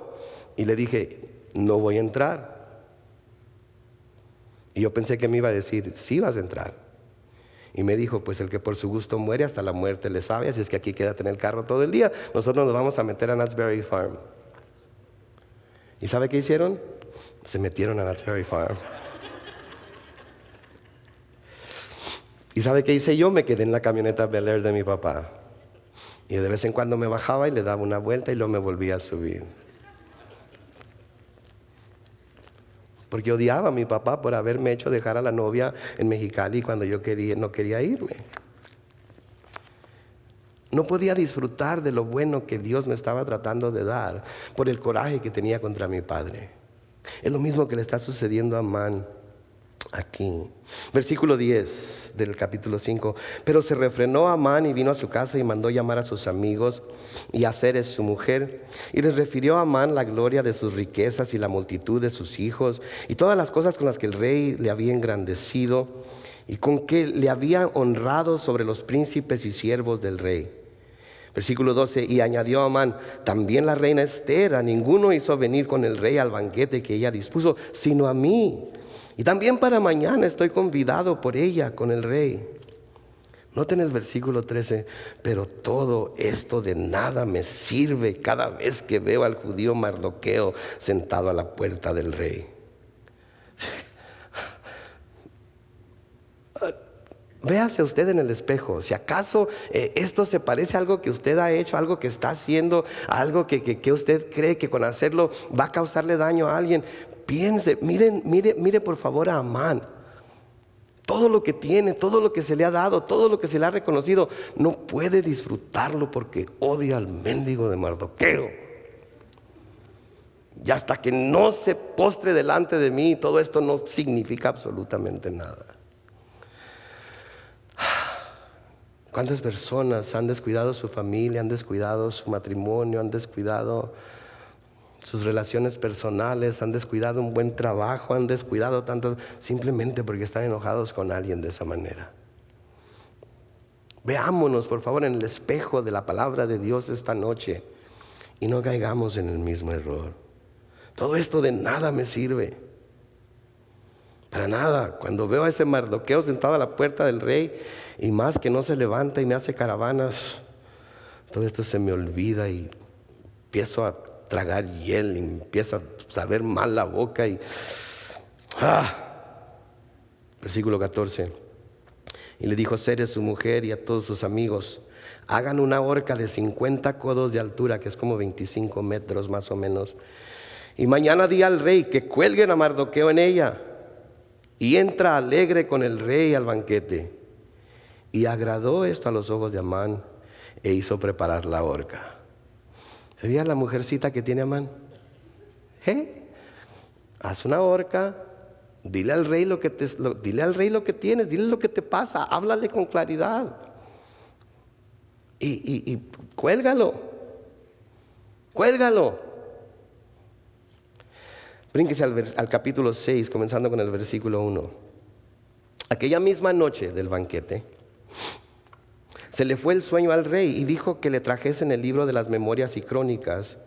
y le dije, no voy a entrar. Y yo pensé que me iba a decir, sí vas a entrar. Y me dijo, pues el que por su gusto muere, hasta la muerte le sabe, así es que aquí quédate en el carro todo el día. Nosotros nos vamos a meter a Knott's Berry Farm. ¿Y sabe qué hicieron? Se metieron a Knott's Berry Farm. ¿Y sabe qué hice yo? Me quedé en la camioneta Bel Air de mi papá. Y de vez en cuando me bajaba y le daba una vuelta y luego me volvía a subir. Porque odiaba a mi papá por haberme hecho dejar a la novia en Mexicali cuando yo no quería irme. No podía disfrutar de lo bueno que Dios me estaba tratando de dar por el coraje que tenía contra mi padre. Es lo mismo que le está sucediendo a Amán aquí. Versículo 10 del capítulo 5. Pero se refrenó Amán y vino a su casa y mandó llamar a sus amigos y a Zeres su mujer, y les refirió a Amán la gloria de sus riquezas y la multitud de sus hijos y todas las cosas con las que el rey le había engrandecido y con que le había honrado sobre los príncipes y siervos del rey. Versículo 12, y añadió Amán, también la reina Esther, a ninguno hizo venir con el rey al banquete que ella dispuso, sino a mí. Y también para mañana estoy convidado por ella con el rey. Noten el versículo 13, pero todo esto de nada me sirve cada vez que veo al judío Mardoqueo sentado a la puerta del rey. Véase usted en el espejo, si acaso esto se parece a algo que usted ha hecho, algo que está haciendo, algo que usted cree que con hacerlo va a causarle daño a alguien. Piense, mire por favor a Amán. Todo lo que tiene, todo lo que se le ha dado, todo lo que se le ha reconocido, no puede disfrutarlo porque odia al mendigo de Mardoqueo. Y hasta que no se postre delante de mí, todo esto no significa absolutamente nada. ¿Cuántas personas han descuidado su familia, han descuidado su matrimonio, han descuidado sus relaciones personales, han descuidado un buen trabajo, han descuidado tanto simplemente porque están enojados con alguien de esa manera? Veámonos por favor en el espejo de la palabra de Dios esta noche y no caigamos en el mismo error. Todo esto de nada me sirve, para nada. Cuando veo a ese Mardoqueo sentado a la puerta del rey y más que no se levanta y me hace caravanas, todo esto se me olvida y empiezo a tragar hiel y empieza a saber mal la boca y versículo 14. Y le dijo Zeres su mujer y a todos sus amigos, hagan una horca de 50 codos de altura, que es como 25 metros más o menos, y mañana di al rey que cuelguen a Mardoqueo en ella, y entra alegre con el rey al banquete. Y agradó esto a los ojos de Amán e hizo preparar la horca. ¿Sería la mujercita que tiene Amán? Haz una horca, dile al rey lo que tienes, dile lo que te pasa, háblale con claridad. Y cuélgalo. Brínquese al capítulo 6, comenzando con el versículo 1. Aquella misma noche del banquete, Se le fue el sueño al rey y dijo que le trajesen el libro de las memorias y crónicas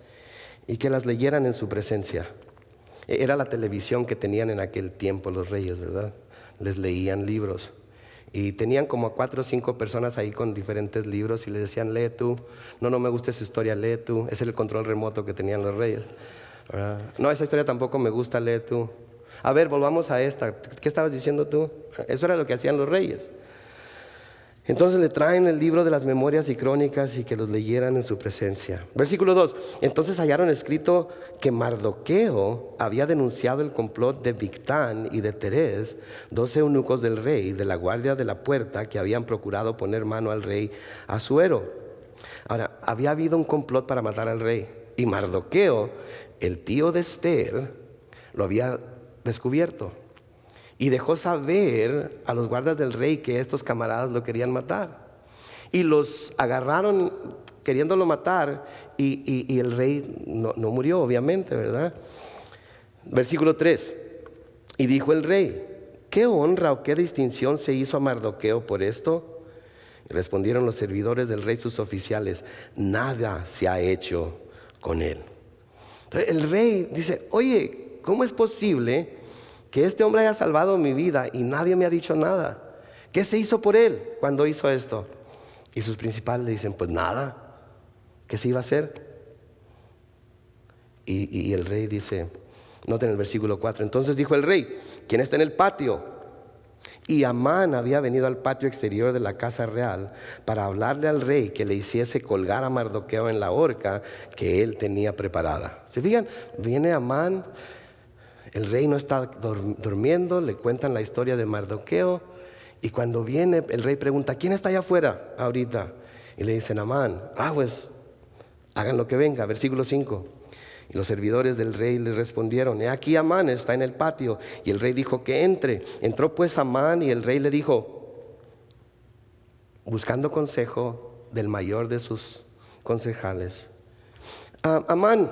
y que las leyeran en su presencia. Era la televisión que tenían en aquel tiempo los reyes, ¿verdad? Les leían libros. Y tenían como 4 o 5 personas ahí con diferentes libros y les decían, lee tú. No me gusta esa historia, lee tú. Ese era el control remoto que tenían los reyes. No, esa historia tampoco me gusta, lee tú. A ver, volvamos a esta. ¿Qué estabas diciendo tú? Eso era lo que hacían los reyes. Entonces le traen el libro de las memorias y crónicas y que los leyeran en su presencia. Versículo 2. Entonces hallaron escrito que Mardoqueo había denunciado el complot de Bigtán y de Teres, 2 eunucos del rey, de la guardia de la puerta, que habían procurado poner mano al rey Asuero. Ahora, había habido un complot para matar al rey. Y Mardoqueo, el tío de Esther, lo había descubierto. Y dejó saber a los guardas del rey que estos camaradas lo querían matar. Y los agarraron queriéndolo matar y el rey no murió, obviamente, ¿verdad? Versículo 3. Y dijo el rey, ¿qué honra o qué distinción se hizo a Mardoqueo por esto? Y respondieron los servidores del rey, sus oficiales, nada se ha hecho con él. Entonces el rey dice, oye, ¿cómo es posible que este hombre haya salvado mi vida y nadie me ha dicho nada? ¿Qué se hizo por él cuando hizo esto? Y sus principales le dicen, pues nada. ¿Qué se iba a hacer? Y el rey dice, noten el versículo 4, entonces dijo el rey, ¿quién está en el patio? Y Amán había venido al patio exterior de la casa real para hablarle al rey que le hiciese colgar a Mardoqueo en la horca que él tenía preparada. ¿Se fijan? Viene Amán. El rey no está durmiendo, le cuentan la historia de Mardoqueo y cuando viene el rey pregunta, ¿quién está allá afuera ahorita? Y le dicen, Amán. Pues hagan lo que venga. Versículo 5. Y los servidores del rey le respondieron, he aquí Amán está en el patio. Y el rey dijo que entre. Entró pues Amán y el rey le dijo, buscando consejo del mayor de sus concejales, Amán,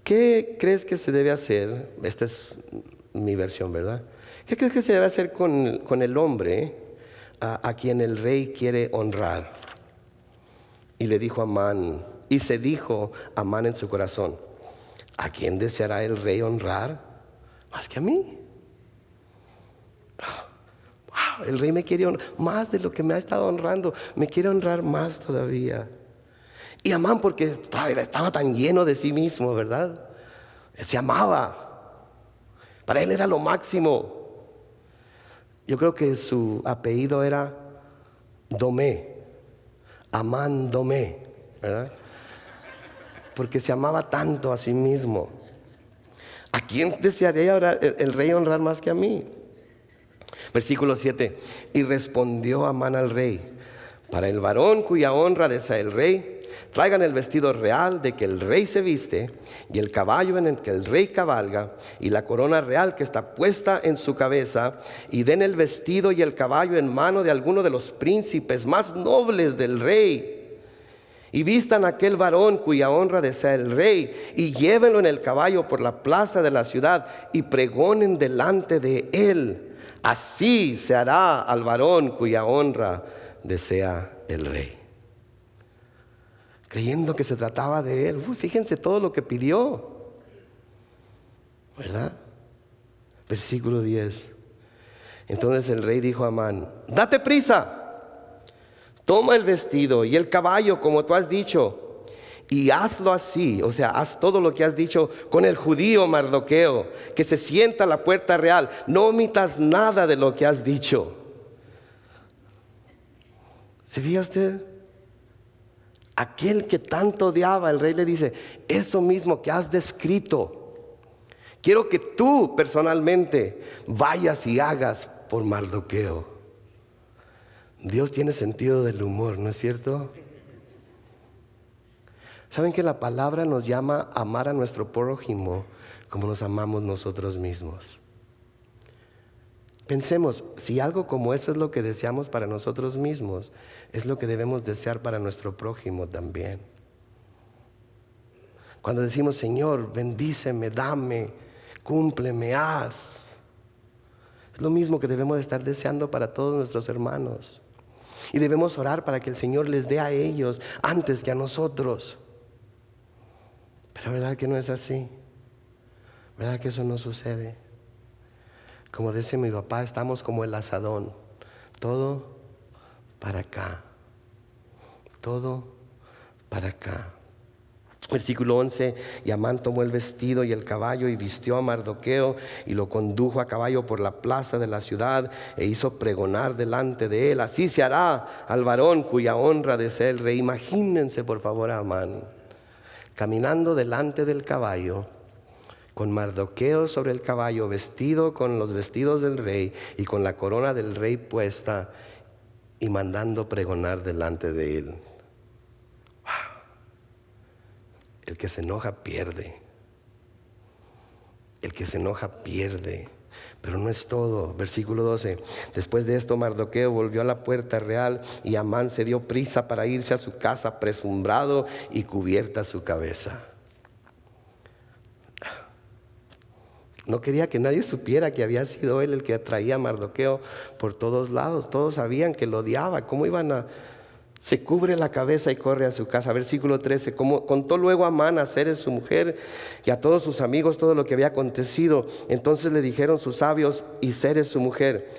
¿qué crees que se debe hacer? Esta es mi versión, ¿verdad? ¿Qué crees que se debe hacer con el hombre a quien el rey quiere honrar? Y le dijo Amán, y se dijo Amán en su corazón, ¿a quién deseará el rey honrar más que a mí? Wow, el rey me quiere honrar más de lo que me ha estado honrando, me quiere honrar más todavía. Y Amán, porque estaba tan lleno de sí mismo, ¿verdad? Se amaba. Para él era lo máximo. Yo creo que su apellido era Domé. Amán Domé, ¿verdad? Porque se amaba tanto a sí mismo. ¿A quién desearía ahora el rey honrar más que a mí? Versículo 7. Y respondió Amán al rey, para el varón cuya honra desea el rey, traigan el vestido real de que el rey se viste, y el caballo en el que el rey cabalga, y la corona real que está puesta en su cabeza, y den el vestido y el caballo en mano de alguno de los príncipes más nobles del rey. Y vistan a aquel varón cuya honra desea el rey, y llévenlo en el caballo por la plaza de la ciudad, y pregonen delante de él. Así se hará al varón cuya honra desea el rey. Creyendo que se trataba de él. Fíjense todo lo que pidió, ¿verdad? Versículo 10. Entonces el rey dijo a Amán, date prisa, toma el vestido y el caballo como tú has dicho, y hazlo así, o sea, haz todo lo que has dicho con el judío Mardoqueo, que se sienta a la puerta real, no omitas nada de lo que has dicho. ¿Se fija usted? Aquel que tanto odiaba, el rey le dice, eso mismo que has descrito, quiero que tú personalmente vayas y hagas por Mardoqueo. Dios tiene sentido del humor, ¿no es cierto? ¿Saben que la palabra nos llama a amar a nuestro prójimo como nos amamos nosotros mismos? Pensemos, si algo como eso es lo que deseamos para nosotros mismos, es lo que debemos desear para nuestro prójimo también. Cuando decimos, Señor, bendíceme, dame, cúmpleme, haz. Es lo mismo que debemos estar deseando para todos nuestros hermanos. Y debemos orar para que el Señor les dé a ellos antes que a nosotros. Pero ¿verdad que no es así? ¿Verdad que eso no sucede? Como dice mi papá, estamos como el asadón. Todo para acá. Todo para acá. Versículo 11, y Amán tomó el vestido y el caballo y vistió a Mardoqueo y lo condujo a caballo por la plaza de la ciudad e hizo pregonar delante de él: así se hará al varón cuya honra desea el rey. Imagínense por favor a Amán caminando delante del caballo, con Mardoqueo sobre el caballo, vestido con los vestidos del rey y con la corona del rey puesta, y mandando pregonar delante de él. El que se enoja pierde. El que se enoja pierde. Pero no es todo. Versículo 12. Después de esto, Mardoqueo volvió a la puerta real y Amán se dio prisa para irse a su casa, apresurado y cubierta su cabeza. No quería que nadie supiera que había sido él el que atraía a Mardoqueo por todos lados. Todos sabían que lo odiaba. ¿Cómo iban a...? Se cubre la cabeza y corre a su casa. Versículo 13. Como contó luego Amán a Zeres su mujer y a todos sus amigos todo lo que había acontecido. Entonces le dijeron sus sabios y Zeres su mujer: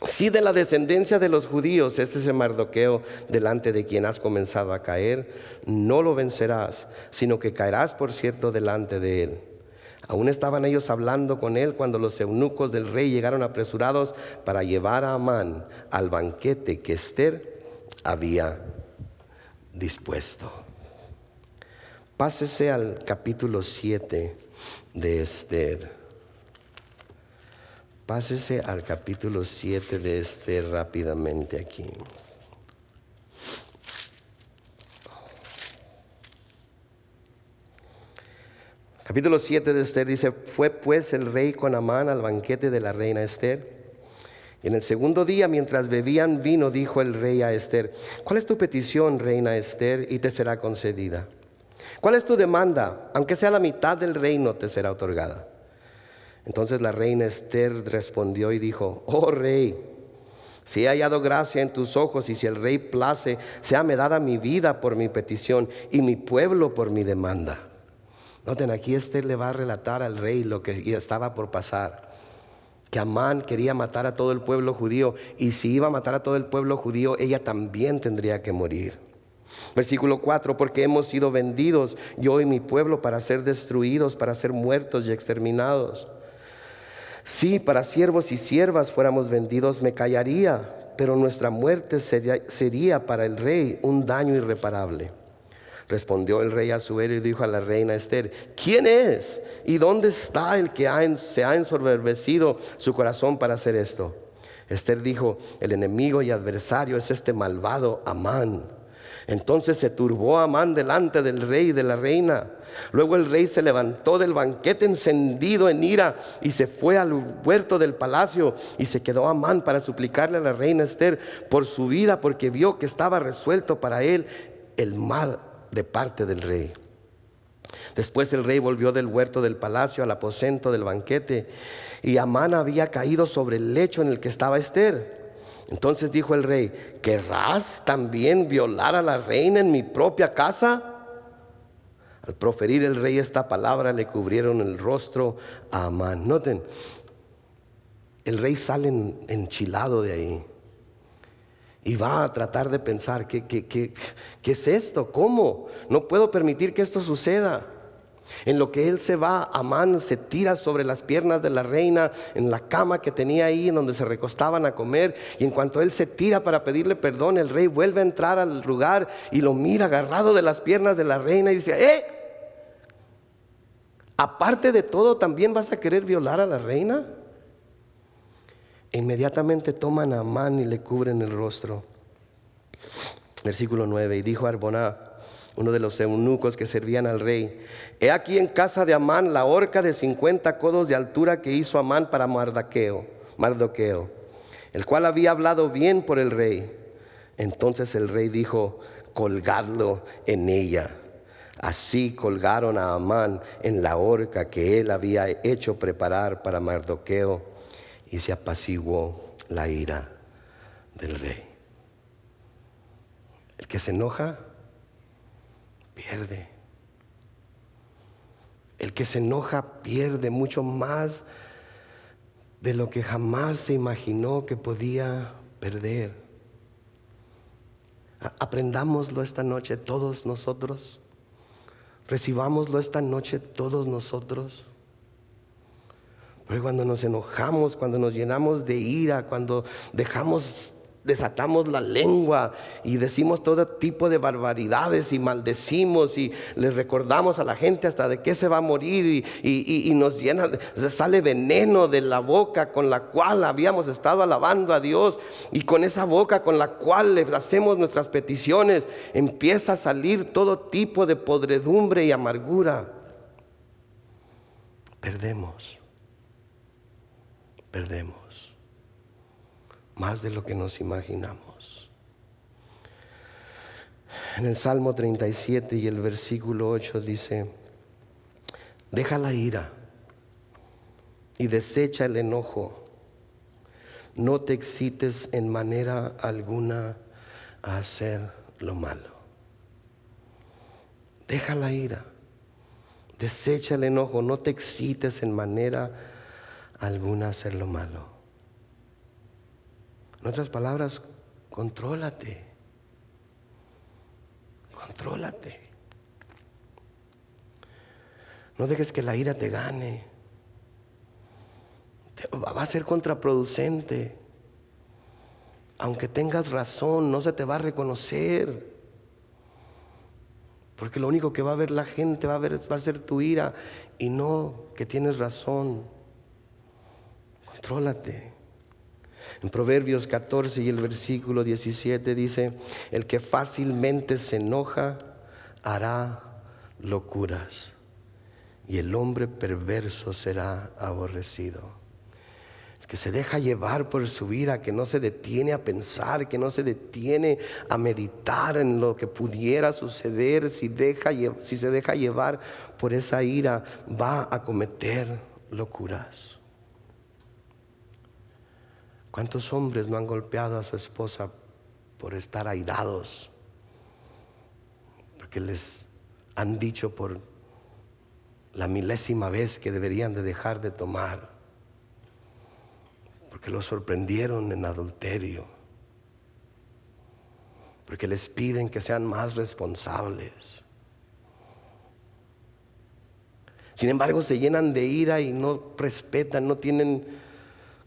si de la descendencia de los judíos es ese Mardoqueo delante de quien has comenzado a caer, no lo vencerás, sino que caerás por cierto delante de él. Aún estaban ellos hablando con él cuando los eunucos del rey llegaron apresurados para llevar a Amán al banquete que Ester había dispuesto. Pásese al capítulo 7 de Ester. Pásese al capítulo 7 de Ester rápidamente aquí. Capítulo 7 de Ester dice: fue pues el rey con Amán al banquete de la reina Ester. Y en el segundo día, mientras bebían vino, dijo el rey a Ester: ¿cuál es tu petición, reina Ester? Y te será concedida. ¿Cuál es tu demanda? Aunque sea la mitad del reino, te será otorgada. Entonces la reina Ester respondió y dijo: oh rey, si he hallado gracia en tus ojos y si el rey place, séame dada mi vida por mi petición y mi pueblo por mi demanda. Noten, aquí Ester le va a relatar al rey lo que estaba por pasar. Que Amán quería matar a todo el pueblo judío, y si iba a matar a todo el pueblo judío, ella también tendría que morir. Versículo 4: porque hemos sido vendidos, yo y mi pueblo, para ser destruidos, para ser muertos y exterminados. Si para siervos y siervas fuéramos vendidos, me callaría, pero nuestra muerte sería para el rey un daño irreparable. Respondió el rey Asuero y dijo a la reina Ester: ¿quién es y dónde está el que se ha ensoberbecido su corazón para hacer esto? Ester dijo: el enemigo y adversario es este malvado Amán. Entonces se turbó Amán delante del rey y de la reina. Luego el rey se levantó del banquete encendido en ira y se fue al huerto del palacio, y se quedó Amán para suplicarle a la reina Ester por su vida, porque vio que estaba resuelto para él el mal de parte del rey. Después el rey volvió del huerto del palacio al aposento del banquete, y Amán había caído sobre el lecho en el que estaba Ester. Entonces dijo el rey: ¿querrás también violar a la reina en mi propia casa? Al proferir el rey esta palabra, le cubrieron el rostro a Amán. Noten, el rey sale enchilado de ahí y va a tratar de pensar: ¿qué es esto? ¿Cómo? No puedo permitir que esto suceda. En lo que él se va, Amán se tira sobre las piernas de la reina en la cama que tenía ahí, en donde se recostaban a comer. Y en cuanto él se tira para pedirle perdón, el rey vuelve a entrar al lugar y lo mira agarrado de las piernas de la reina y dice: aparte de todo, ¿también vas a querer violar a la reina? Inmediatamente toman a Amán y le cubren el rostro. Versículo 9: y dijo Arboná, uno de los eunucos que servían al rey: he aquí en casa de Amán la horca de 50 codos de altura que hizo Amán para Mardoqueo, el cual había hablado bien por el rey. Entonces el rey dijo: colgadlo en ella. Así colgaron a Amán en la horca que él había hecho preparar para Mardoqueo, y se apaciguó la ira del rey. El que se enoja, pierde. El que se enoja pierde mucho más de lo que jamás se imaginó que podía perder. Aprendámoslo esta noche todos nosotros. Recibámoslo esta noche todos nosotros. Porque cuando nos enojamos, cuando nos llenamos de ira, cuando desatamos la lengua y decimos todo tipo de barbaridades y maldecimos y les recordamos a la gente hasta de qué se va a morir y nos llena, sale veneno de la boca con la cual habíamos estado alabando a Dios, y con esa boca con la cual le hacemos nuestras peticiones empieza a salir todo tipo de podredumbre y amargura. Perdemos más de lo que nos imaginamos. En el Salmo 37 y el versículo 8 dice: deja la ira y desecha el enojo, no te excites en manera alguna a hacer lo malo. Deja la ira, desecha el enojo, no te excites en manera alguna a hacer lo malo. En otras palabras, contrólate. No dejes que la ira te gane. Va a ser contraproducente. Aunque tengas razón, no se te va a reconocer. Porque lo único que va a ver la gente va a ser tu ira y no que tienes razón. Contrólate. En Proverbios 14 y el versículo 17 dice: el que fácilmente se enoja hará locuras, y el hombre perverso será aborrecido. El que se deja llevar por su ira, que no se detiene a pensar, que no se detiene a meditar en lo que pudiera suceder si se deja llevar por esa ira, va a cometer locuras. ¿Cuántos hombres no han golpeado a su esposa por estar airados? Porque les han dicho por la milésima vez que deberían de dejar de tomar. Porque los sorprendieron en adulterio. Porque les piden que sean más responsables. Sin embargo, se llenan de ira y no respetan, no tienen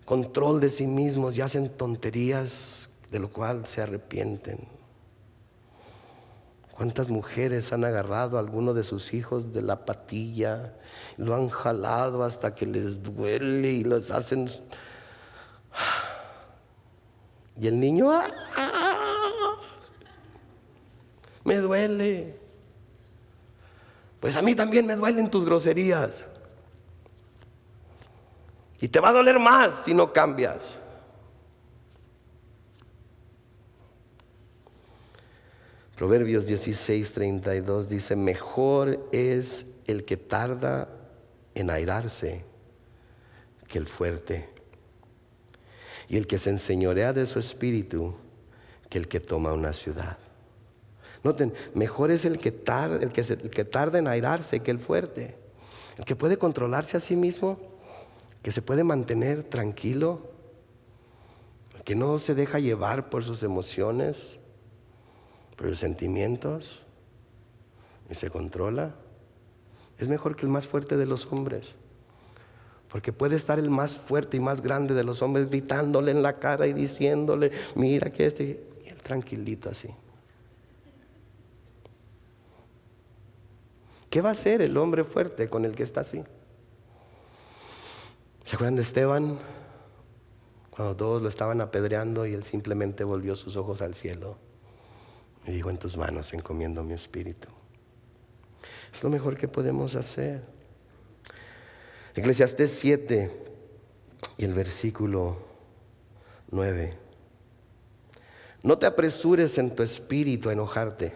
control de sí mismos y hacen tonterías de lo cual se arrepienten. ¿Cuántas mujeres han agarrado a alguno de sus hijos de la patilla, lo han jalado hasta que les duele y los hacen... Y el niño, me duele. Pues a mí también me duelen tus groserías. Y te va a doler más si no cambias. Proverbios 16:32 dice: mejor es el que tarda en airarse que el fuerte, y el que se enseñorea de su espíritu que el que toma una ciudad. Noten, mejor es el que tarda en airarse que el fuerte. El que puede controlarse a sí mismo, que se puede mantener tranquilo, que no se deja llevar por sus emociones, por sus sentimientos, y se controla, es mejor que el más fuerte de los hombres. Porque puede estar el más fuerte y más grande de los hombres gritándole en la cara y diciéndole: mira que y él tranquilito así. ¿Qué va a hacer el hombre fuerte con el que está así? ¿Se acuerdan de Esteban? Cuando todos lo estaban apedreando y él simplemente volvió sus ojos al cielo y dijo: en tus manos encomiendo mi espíritu. Es lo mejor que podemos hacer. Eclesiastés 7 y el versículo 9. No te apresures en tu espíritu a enojarte,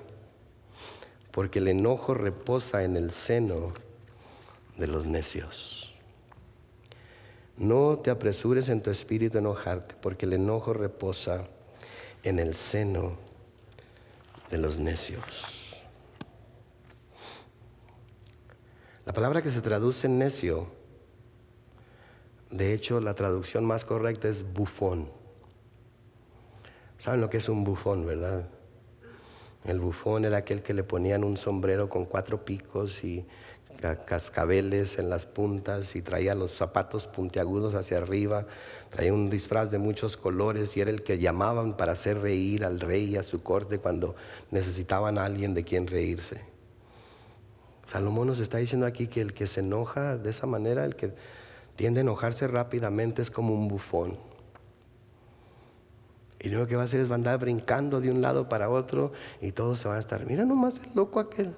porque el enojo reposa en el seno de los necios. No te apresures en tu espíritu a enojarte, porque el enojo reposa en el seno de los necios. La palabra que se traduce en necio, de hecho la traducción más correcta es bufón. ¿Saben lo que es un bufón, verdad? El bufón era aquel que le ponían un sombrero con 4 picos y cascabeles en las puntas y traía los zapatos puntiagudos hacia arriba, traía un disfraz de muchos colores y era el que llamaban para hacer reír al rey y a su corte cuando necesitaban a alguien de quien reírse. Salomón nos está diciendo aquí que el que se enoja de esa manera, el que tiende a enojarse rápidamente, es como un bufón. Y lo que va a hacer es va a andar brincando de un lado para otro y todos se van a estar, mira nomás el loco aquel.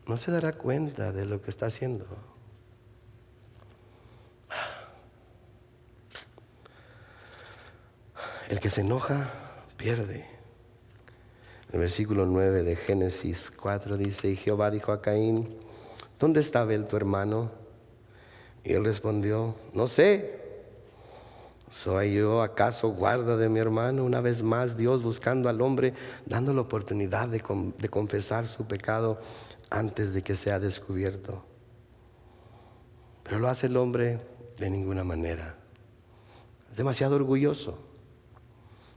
No se dará cuenta de lo que está haciendo. El que se enoja pierde. El versículo 9 de Génesis 4 dice, y Jehová dijo a Caín, ¿dónde está Abel tu hermano? Y él respondió, no sé, ¿soy yo acaso guarda de mi hermano? Una vez más Dios buscando al hombre, dando la oportunidad de confesar su pecado antes de que sea descubierto. Pero lo hace el hombre de ninguna manera. Es demasiado orgulloso.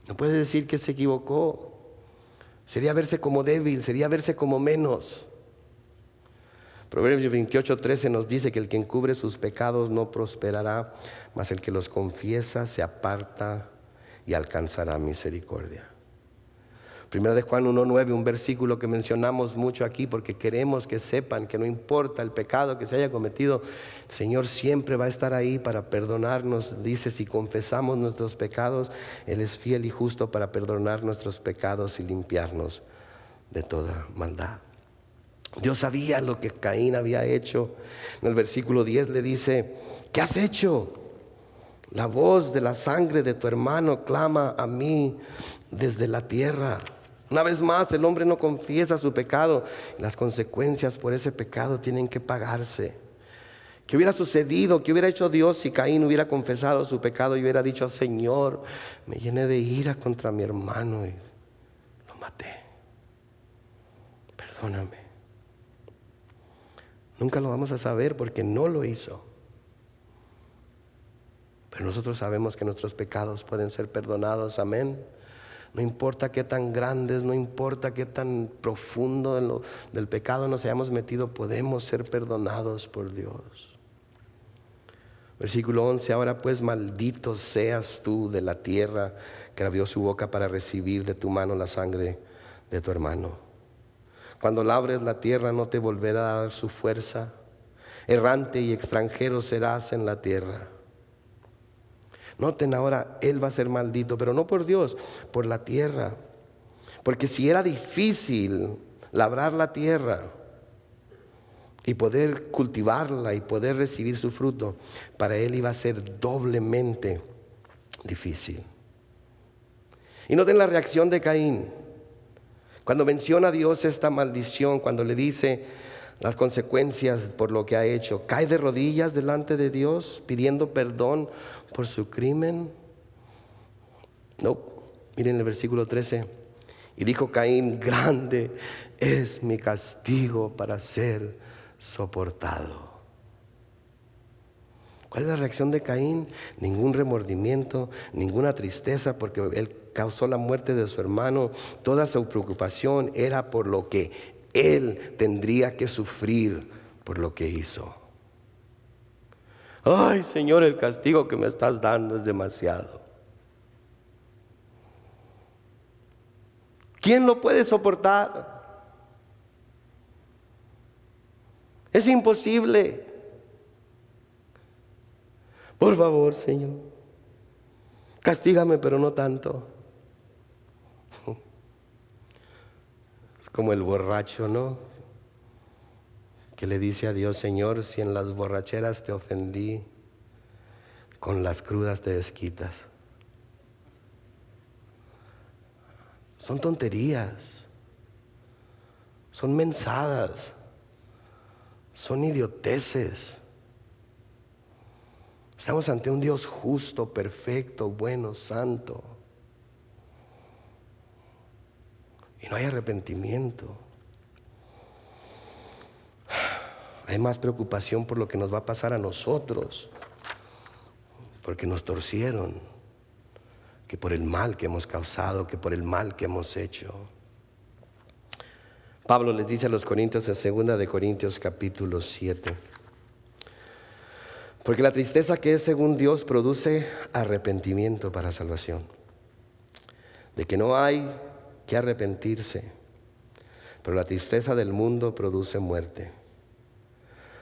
No puede decir que se equivocó. Sería verse como débil, sería verse como menos. Proverbios 28:13 nos dice que el que encubre sus pecados no prosperará, mas el que los confiesa se aparta y alcanzará misericordia. Primera de Juan 1:9, un versículo que mencionamos mucho aquí porque queremos que sepan que no importa el pecado que se haya cometido, el Señor siempre va a estar ahí para perdonarnos. Dice, si confesamos nuestros pecados, Él es fiel y justo para perdonar nuestros pecados y limpiarnos de toda maldad. Dios sabía lo que Caín había hecho. En el versículo 10 le dice, ¿qué has hecho? La voz de la sangre de tu hermano clama a mí desde la tierra. Una vez más, el hombre no confiesa su pecado. Las consecuencias por ese pecado tienen que pagarse. ¿Qué hubiera sucedido? ¿Qué hubiera hecho Dios si Caín hubiera confesado su pecado y hubiera dicho, Señor, me llené de ira contra mi hermano y lo maté? Perdóname. Nunca lo vamos a saber porque no lo hizo. Pero nosotros sabemos que nuestros pecados pueden ser perdonados, amén. No importa qué tan grandes, no importa qué tan profundo del pecado nos hayamos metido, podemos ser perdonados por Dios. Versículo 11, ahora pues maldito seas tú de la tierra que abrió su boca para recibir de tu mano la sangre de tu hermano. Cuando labres la tierra no te volverá a dar su fuerza, errante y extranjero serás en la tierra. Noten ahora, él va a ser maldito, pero no por Dios, por la tierra. Porque si era difícil labrar la tierra y poder cultivarla y poder recibir su fruto, para él iba a ser doblemente difícil. Y noten la reacción de Caín. Cuando menciona a Dios esta maldición, cuando le dice las consecuencias por lo que ha hecho, cae de rodillas delante de Dios pidiendo perdón por su crimen. No, miren el versículo 13. Y dijo Caín, grande es mi castigo para ser soportado. ¿Cuál es la reacción de Caín? Ningún remordimiento, ninguna tristeza porque él causó la muerte de su hermano. Toda su preocupación era por lo que él tendría que sufrir por lo que hizo. Ay, Señor, el castigo que me estás dando es demasiado. ¿Quién lo puede soportar? Es imposible. Por favor, Señor, castígame, pero no tanto. Es como el borracho, ¿no? Que le dice a Dios, Señor, si en las borracheras te ofendí, con las crudas te desquitas. Son tonterías, son mensadas. Son idioteces. Estamos ante un Dios justo, perfecto, bueno, santo. Y no hay arrepentimiento. Hay más preocupación por lo que nos va a pasar a nosotros, porque nos torcieron, que por el mal que hemos causado, que por el mal que hemos hecho. Pablo les dice a los corintios en 2 de Corintios capítulo 7, porque la tristeza que es según Dios produce arrepentimiento para salvación, de que no hay que arrepentirse, pero la tristeza del mundo produce muerte.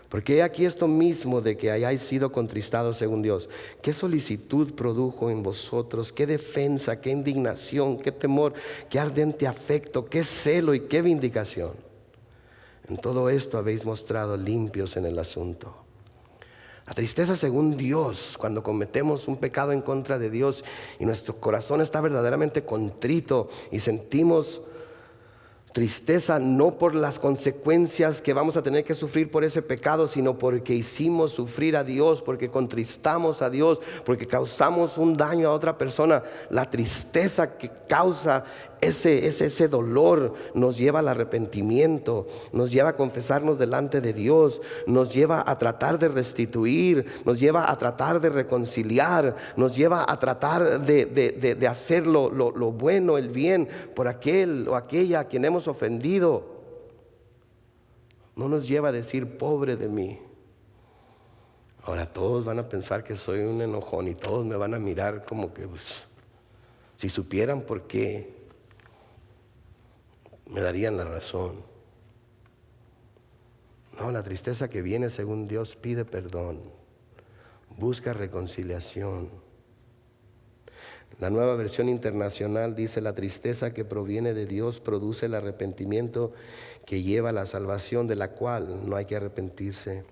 Porque he aquí esto mismo de que hayáis sido contristados según Dios. ¿Qué solicitud produjo en vosotros? ¿Qué defensa? ¿Qué indignación? ¿Qué temor? ¿Qué ardiente afecto? ¿Qué celo y qué vindicación? En todo esto habéis mostrado limpios en el asunto. La tristeza según Dios, cuando cometemos un pecado en contra de Dios y nuestro corazón está verdaderamente contrito y sentimos tristeza no por las consecuencias que vamos a tener que sufrir por ese pecado, sino porque hicimos sufrir a Dios, porque contristamos a Dios, porque causamos un daño a otra persona. La tristeza que causa ese dolor nos lleva al arrepentimiento, nos lleva a confesarnos delante de Dios, nos lleva a tratar de restituir, nos lleva a tratar de reconciliar, nos lleva a tratar de hacer lo bueno, el bien por aquel o aquella a quien hemos ofendido. No nos lleva a decir pobre de mí. Ahora todos van a pensar que soy un enojón y todos me van a mirar como que pues, si supieran por qué me darían la razón. No, la tristeza que viene según Dios pide perdón, busca reconciliación. La Nueva Versión Internacional dice: la tristeza que proviene de Dios produce el arrepentimiento que lleva a la salvación, de la cual no hay que arrepentirse,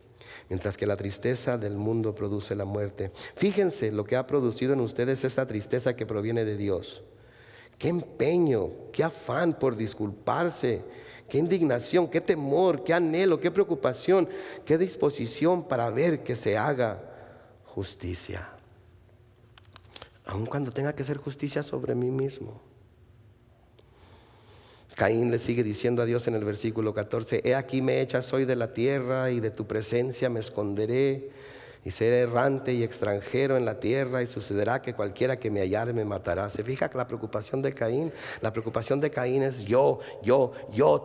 mientras que la tristeza del mundo produce la muerte. Fíjense lo que ha producido en ustedes esta tristeza que proviene de Dios. Qué empeño, qué afán por disculparse, qué indignación, qué temor, qué anhelo, qué preocupación, qué disposición para ver que se haga justicia. Aun cuando tenga que hacer justicia sobre mí mismo. Caín le sigue diciendo a Dios en el versículo 14: he aquí me echas hoy de la tierra y de tu presencia me esconderé. Y seré errante y extranjero en la tierra, y sucederá que cualquiera que me hallare me matará. ¿Se fija que la preocupación de Caín? La preocupación de Caín es yo,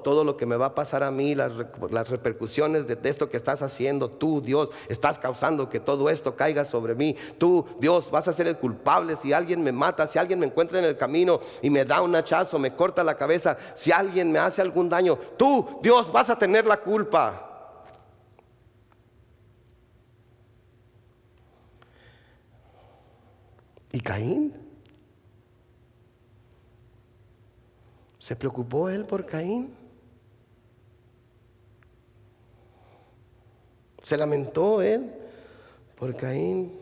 todo lo que me va a pasar a mí, las repercusiones de esto que estás haciendo. Tú, Dios, estás causando que todo esto caiga sobre mí. Tú, Dios, vas a ser el culpable si alguien me mata, si alguien me encuentra en el camino y me da un hachazo, me corta la cabeza, si alguien me hace algún daño. Tú, Dios, vas a tener la culpa. ¿Y Caín? ¿Se preocupó él por Caín? ¿Se lamentó él por Caín?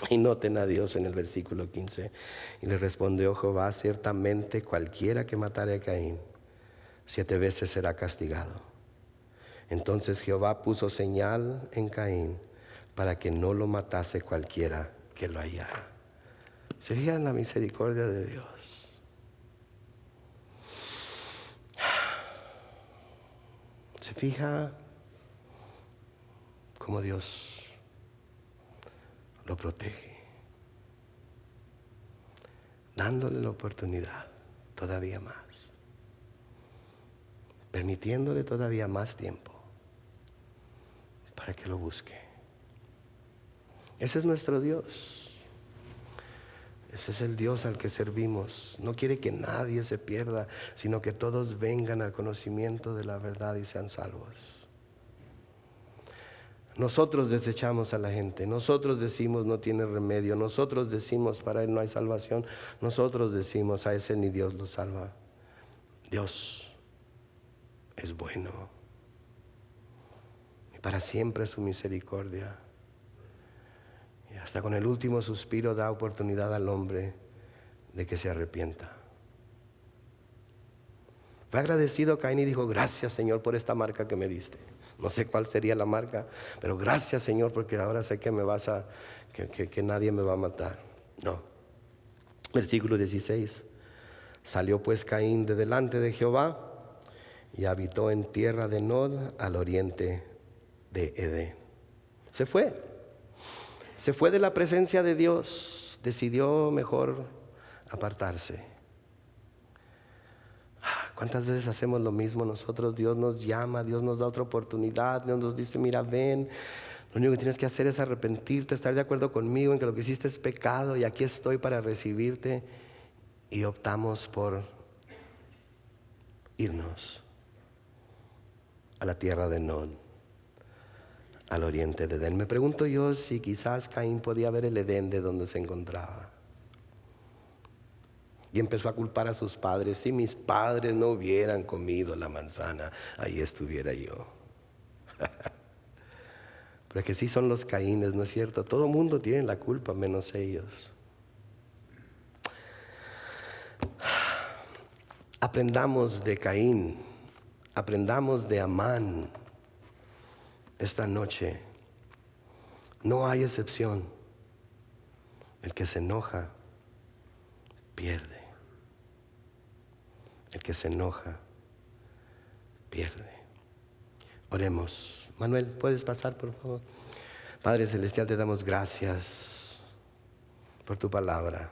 Y noten a Dios en el versículo 15. Y le respondió Jehová: ciertamente cualquiera que matare a Caín 7 veces será castigado. Entonces Jehová puso señal en Caín para que no lo matase cualquiera que lo hallara. ¿Se fijan en la misericordia de Dios? ¿Se fija cómo Dios lo protege? Dándole la oportunidad todavía más, permitiéndole todavía más tiempo para que lo busque. Ese es nuestro Dios. Ese es el Dios al que servimos. No quiere que nadie se pierda, sino que todos vengan al conocimiento de la verdad y sean salvos. Nosotros desechamos a la gente. Nosotros decimos no tiene remedio. Nosotros decimos para él no hay salvación. Nosotros decimos a ese ni Dios lo salva. Dios es bueno. Y para siempre es su misericordia. Y hasta con el último suspiro da oportunidad al hombre de que se arrepienta. Fue agradecido Caín y dijo, gracias Señor por esta marca que me diste. No sé cuál sería la marca, pero gracias Señor porque ahora sé que que nadie me va a matar. No. Versículo 16. Salió pues Caín de delante de Jehová y habitó en tierra de Nod al oriente de Edén. Se fue de la presencia de Dios, decidió mejor apartarse. ¿Cuántas veces hacemos lo mismo nosotros? Dios nos llama, Dios nos da otra oportunidad, Dios nos dice, mira, ven, lo único que tienes que hacer es arrepentirte, estar de acuerdo conmigo en que lo que hiciste es pecado y aquí estoy para recibirte, y optamos por irnos a la tierra de Nod, al oriente de Edén. Me pregunto yo si quizás Caín podía ver el Edén de donde se encontraba. Y empezó a culpar a sus padres. Si mis padres no hubieran comido la manzana, ahí estuviera yo. Pero es que sí son los Caínes, ¿no es cierto? Todo el mundo tiene la culpa, menos ellos. Aprendamos de Caín, aprendamos de Amán esta noche. No hay excepción. El que se enoja, pierde. El que se enoja, pierde. Oremos. Manuel, ¿puedes pasar, por favor? Padre Celestial, te damos gracias por tu palabra.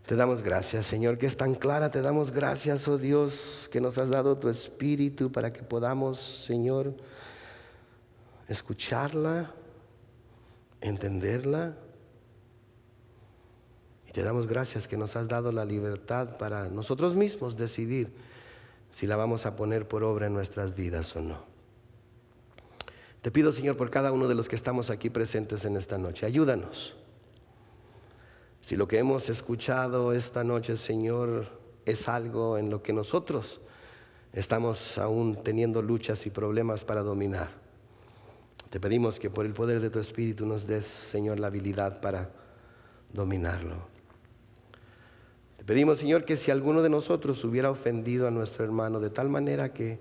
Te damos gracias, Señor, que es tan clara. Te damos gracias, oh Dios, que nos has dado tu Espíritu para que podamos, Señor, escucharla, entenderla. Y te damos gracias que nos has dado la libertad para nosotros mismos decidir si la vamos a poner por obra en nuestras vidas o no. Te pido, Señor, por cada uno de los que estamos aquí presentes en esta noche, ayúdanos. Si lo que hemos escuchado esta noche, Señor, es algo en lo que nosotros estamos aún teniendo luchas y problemas para dominar, te pedimos que por el poder de tu Espíritu nos des, Señor, la habilidad para dominarlo. Te pedimos, Señor, que si alguno de nosotros hubiera ofendido a nuestro hermano de tal manera que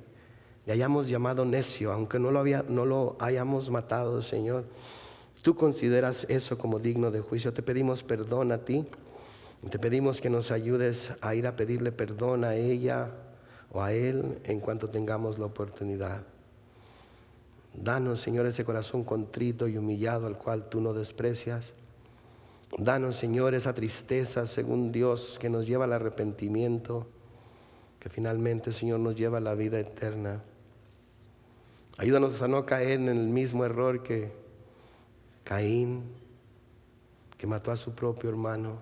le hayamos llamado necio, aunque no lo hayamos matado, Señor, tú consideras eso como digno de juicio. Te pedimos perdón a ti. Te pedimos que nos ayudes a ir a pedirle perdón a ella o a él en cuanto tengamos la oportunidad. Danos, Señor, ese corazón contrito y humillado al cual tú no desprecias. Danos, Señor, esa tristeza según Dios que nos lleva al arrepentimiento, que finalmente, Señor, nos lleva a la vida eterna. Ayúdanos a no caer en el mismo error que Caín, que mató a su propio hermano.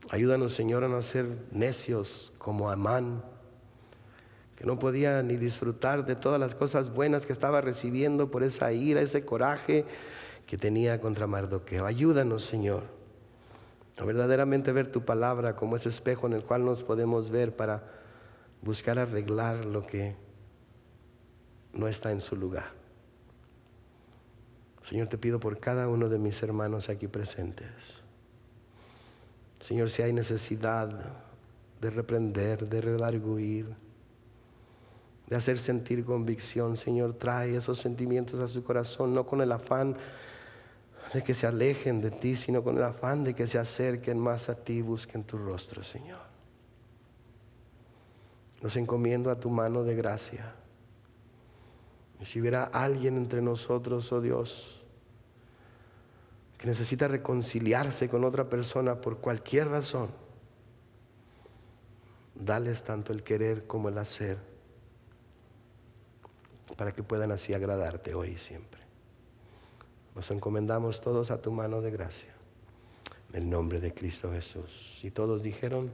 Ayúdanos, Señor, a no ser necios como Amán, que no podía ni disfrutar de todas las cosas buenas que estaba recibiendo por esa ira, ese coraje que tenía contra Mardoqueo. Ayúdanos, Señor, a verdaderamente ver tu palabra como ese espejo en el cual nos podemos ver para buscar arreglar lo que no está en su lugar. Señor, te pido por cada uno de mis hermanos aquí presentes. Señor, si hay necesidad de reprender, de redarguir, de hacer sentir convicción, Señor, trae esos sentimientos a su corazón, no con el afán de que se alejen de ti, sino con el afán de que se acerquen más a ti y busquen tu rostro, Señor. Nos encomiendo a tu mano de gracia. Y si hubiera alguien entre nosotros, oh Dios, que necesita reconciliarse con otra persona por cualquier razón, dales tanto el querer como el hacer, para que puedan así agradarte hoy y siempre. Nos encomendamos todos a tu mano de gracia, en el nombre de Cristo Jesús. Y todos dijeron...